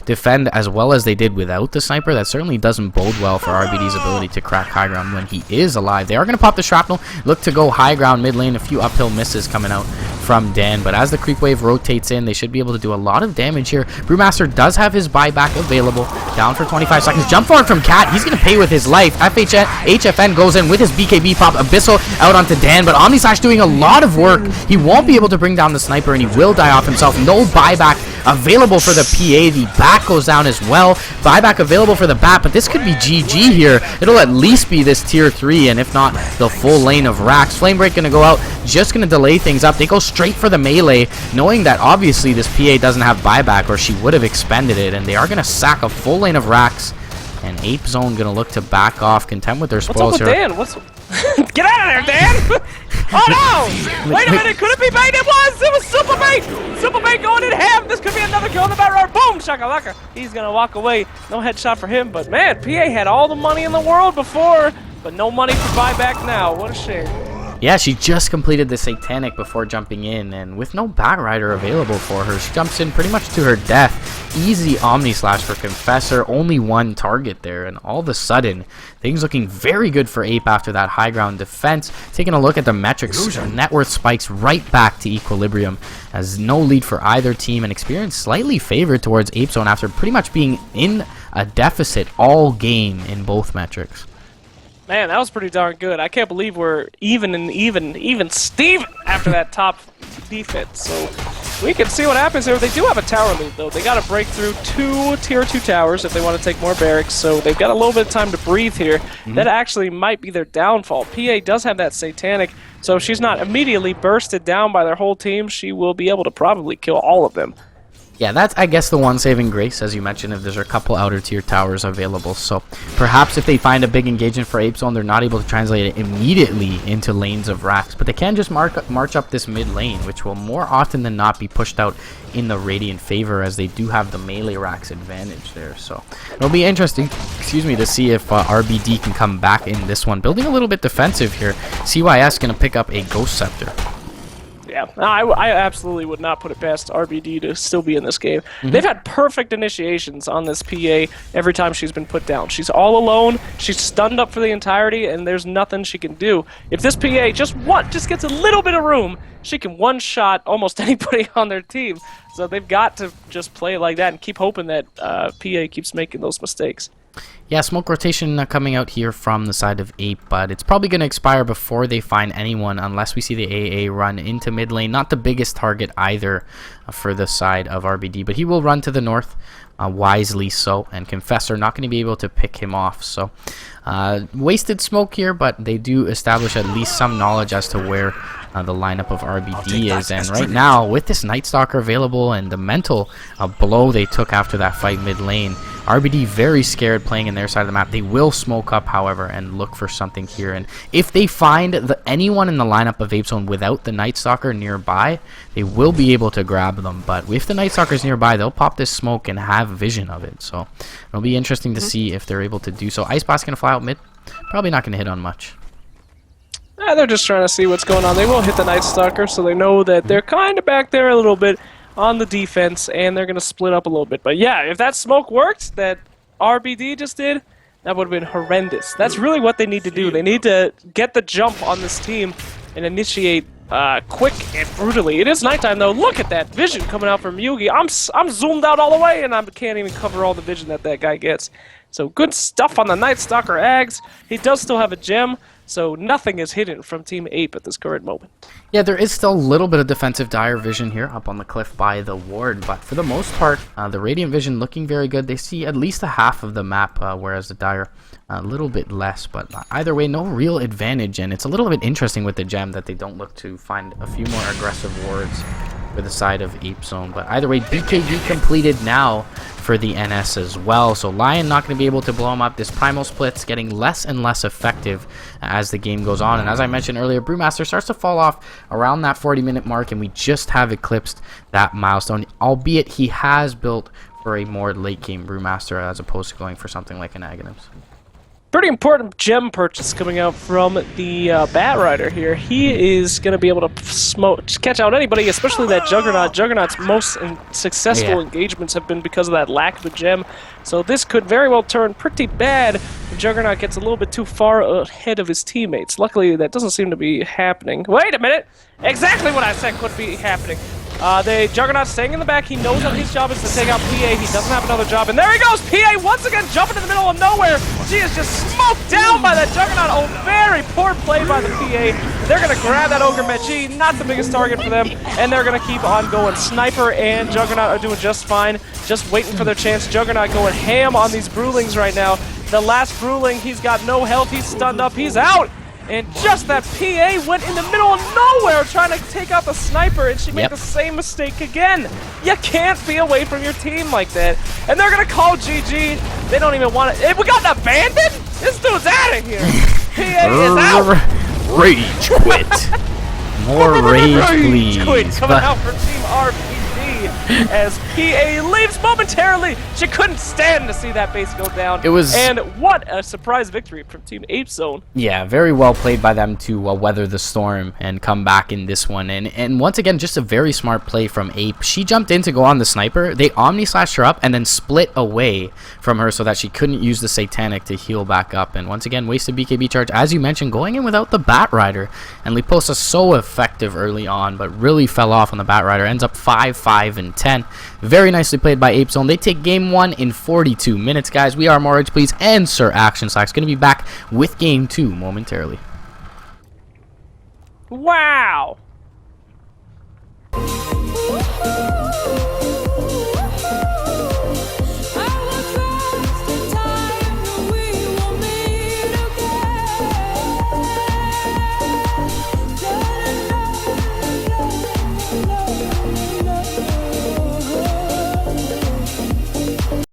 defend as well as they did without the sniper, that certainly doesn't bode well for RBD's ability to crack high ground when he is alive. They are going to pop the shrapnel, look to go high ground mid lane, a few uphill misses coming out from Dan, but as the creep wave rotates in, they should be able to do a lot of damage here. Brewmaster does have his buyback available, down for 25 seconds. Jump forward from Cat, he's going to pay with his life. HFN goes in with his BKB pop, Abyssal out onto Dan, but Omnislash doing a lot of work. He won't be able to bring down the sniper, and he will die off himself. No buyback available for the PA. The bat goes down as well. Buyback available for the bat, but this could be GG here. It'll at least be this tier 3, and if not, the full lane of Rax. Flamebreak going to go out, just going to delay things up. They go straight for the melee, knowing that obviously this PA doesn't have buyback, or she would have expended it, and they are going to sack a full lane of Rax. And Apezone going to look to back off, content with their spoils here. What's up with Dan? Get out of there, Dan! Oh no! Wait a minute, could it be bait? It was super bait! Super bait going in half! This could be another kill in the battle. Boom! Shakalaka! He's gonna walk away. No headshot for him, but man, PA had all the money in the world before, but no money for buyback now. What a shame. Yeah, she just completed the Satanic before jumping in, and with no Batrider available for her, she jumps in pretty much to her death. Easy Omni Slash for Confessor, only one target there, and all of a sudden, things looking very good for Ape after that high ground defense. Taking a look at the metrics, net worth spikes right back to equilibrium, as no lead for either team, and experience slightly favored towards Apezone after pretty much being in a deficit all game in both metrics. Man, that was pretty darn good. I can't believe we're even Steve after that top defense. So we can see what happens here. They do have a tower lead, though. They got to break through 2 tier 2 towers if they want to take more barracks. So they've got a little bit of time to breathe here. That actually might be their downfall. PA does have that Satanic, so if she's not immediately bursted down by their whole team, she will be able to probably kill all of them. Yeah, that's, I guess, the one saving grace, as you mentioned, if there's a couple outer tier towers available. So perhaps if they find a big engagement for Apezone, they're not able to translate it immediately into lanes of Rax, but they can just march up this mid lane, which will more often than not be pushed out in the Radiant favor, as they do have the melee Rax advantage there. So it'll be interesting, to see if RBD can come back in this one. Building a little bit defensive here. CYS going to pick up a Ghost Scepter. Yeah, I absolutely would not put it past RBD to still be in this game. They've had perfect initiations on this PA every time she's been put down. She's all alone, she's stunned up for the entirety, and there's nothing she can do. If this PA just gets a little bit of room, she can one-shot almost anybody on their team. So they've got to just play like that and keep hoping that PA keeps making those mistakes. Yeah, smoke rotation coming out here from the side of Ape, but it's probably going to expire before they find anyone, unless we see the AA run into mid lane. Not the biggest target either for the side of RBD, but he will run to the north, wisely so, and Confessor not going to be able to pick him off. So wasted smoke here, but they do establish at least some knowledge as to where the lineup of RBD is, and right now with this Night Stalker available and the mental blow they took after that fight mid lane, RBD very scared playing in their side of the map. They will smoke up, however, and look for something here, and if they find anyone in the lineup of Apezone without the Night Stalker nearby, they will be able to grab them. But if the Night Stalker's nearby, they'll pop this smoke and have vision of it, so it'll be interesting to see if they're able to do so. Ice Blast gonna fly out mid, probably not gonna hit on much. They're just trying to see what's going on. They will hit the Night Stalker, so they know that they're kind of back there a little bit on the defense, and they're going to split up a little bit. But yeah, if that smoke worked, that RBD just did, that would have been horrendous. That's really what they need to do. They need to get the jump on this team and initiate quick and brutally. It is nighttime, though. Look at that vision coming out from Yugi. I'm zoomed out all the way, and I can't even cover all the vision that guy gets. So good stuff on the Night Stalker Ags. He does still have a gem, so nothing is hidden from Team Ape at this current moment. Yeah, there is still a little bit of defensive dire vision here up on the cliff by the ward, but for the most part, the Radiant vision looking very good. They see at least a half of the map, whereas the dire a little bit less, but either way, no real advantage, and it's a little bit interesting with the gem that they don't look to find a few more aggressive wards for the side of Apezone. But either way, BKB completed now for the NS as well, so Lion not going to be able to blow him up. This Primal Split's getting less and less effective as the game goes on, and as I mentioned earlier, Brewmaster starts to fall off around that 40-minute mark, and we just have eclipsed that milestone, albeit he has built for a more late-game Brewmaster as opposed to going for something like an Aghanims. Pretty important gem purchase coming out from the Bat Rider here. He is going to be able to catch out anybody, especially that Juggernaut. Juggernaut's most successful engagements have been because of that lack of a gem. So this could very well turn pretty bad if Juggernaut gets a little bit too far ahead of his teammates. Luckily, that doesn't seem to be happening. Wait a minute! Exactly what I said could be happening. The Juggernaut staying in the back. He knows that his job is to take out PA. He doesn't have another job. And there he goes! PA once again jumping in the middle of nowhere. She is just smoked down by that Juggernaut. Oh, very poor play by the PA. They're going to grab that Ogre Mechi. Not the biggest target for them. And they're going to keep on going. Sniper and Juggernaut are doing just fine. Just waiting for their chance. Juggernaut going ham on these Brewlings right now. The last Brewling, he's got no health. He's stunned up. He's out. And just that PA went in the middle of nowhere trying to take out the Sniper, and she made the same mistake again. You can't be away from your team like that. And they're going to call GG. They don't even want it. Hey, we got an abandoned? This dude's out of here. PA is out. Rage quit. More rage, please. Quit coming out for Team RPG as PA leaves momentarily. She couldn't stand to see that base go down. It was, and what a surprise victory from Team Apezone. Yeah, very well played by them to weather the storm and come back in this one. And once again, just a very smart play from Ape. She jumped in to go on the Sniper. They Omni-slashed her up and then split away from her so that she couldn't use the Satanic to heal back up. And once again, wasted BKB charge, as you mentioned, going in without the Bat Rider. And Liposa so effective early on, but really fell off on the Bat Rider. Ends up 5-5-10. Very nicely played by Apezone. They take game 1 in 42 minutes, guys. We are More Rage Please and Sir Action Slacks going to be back with game 2 momentarily. Wow.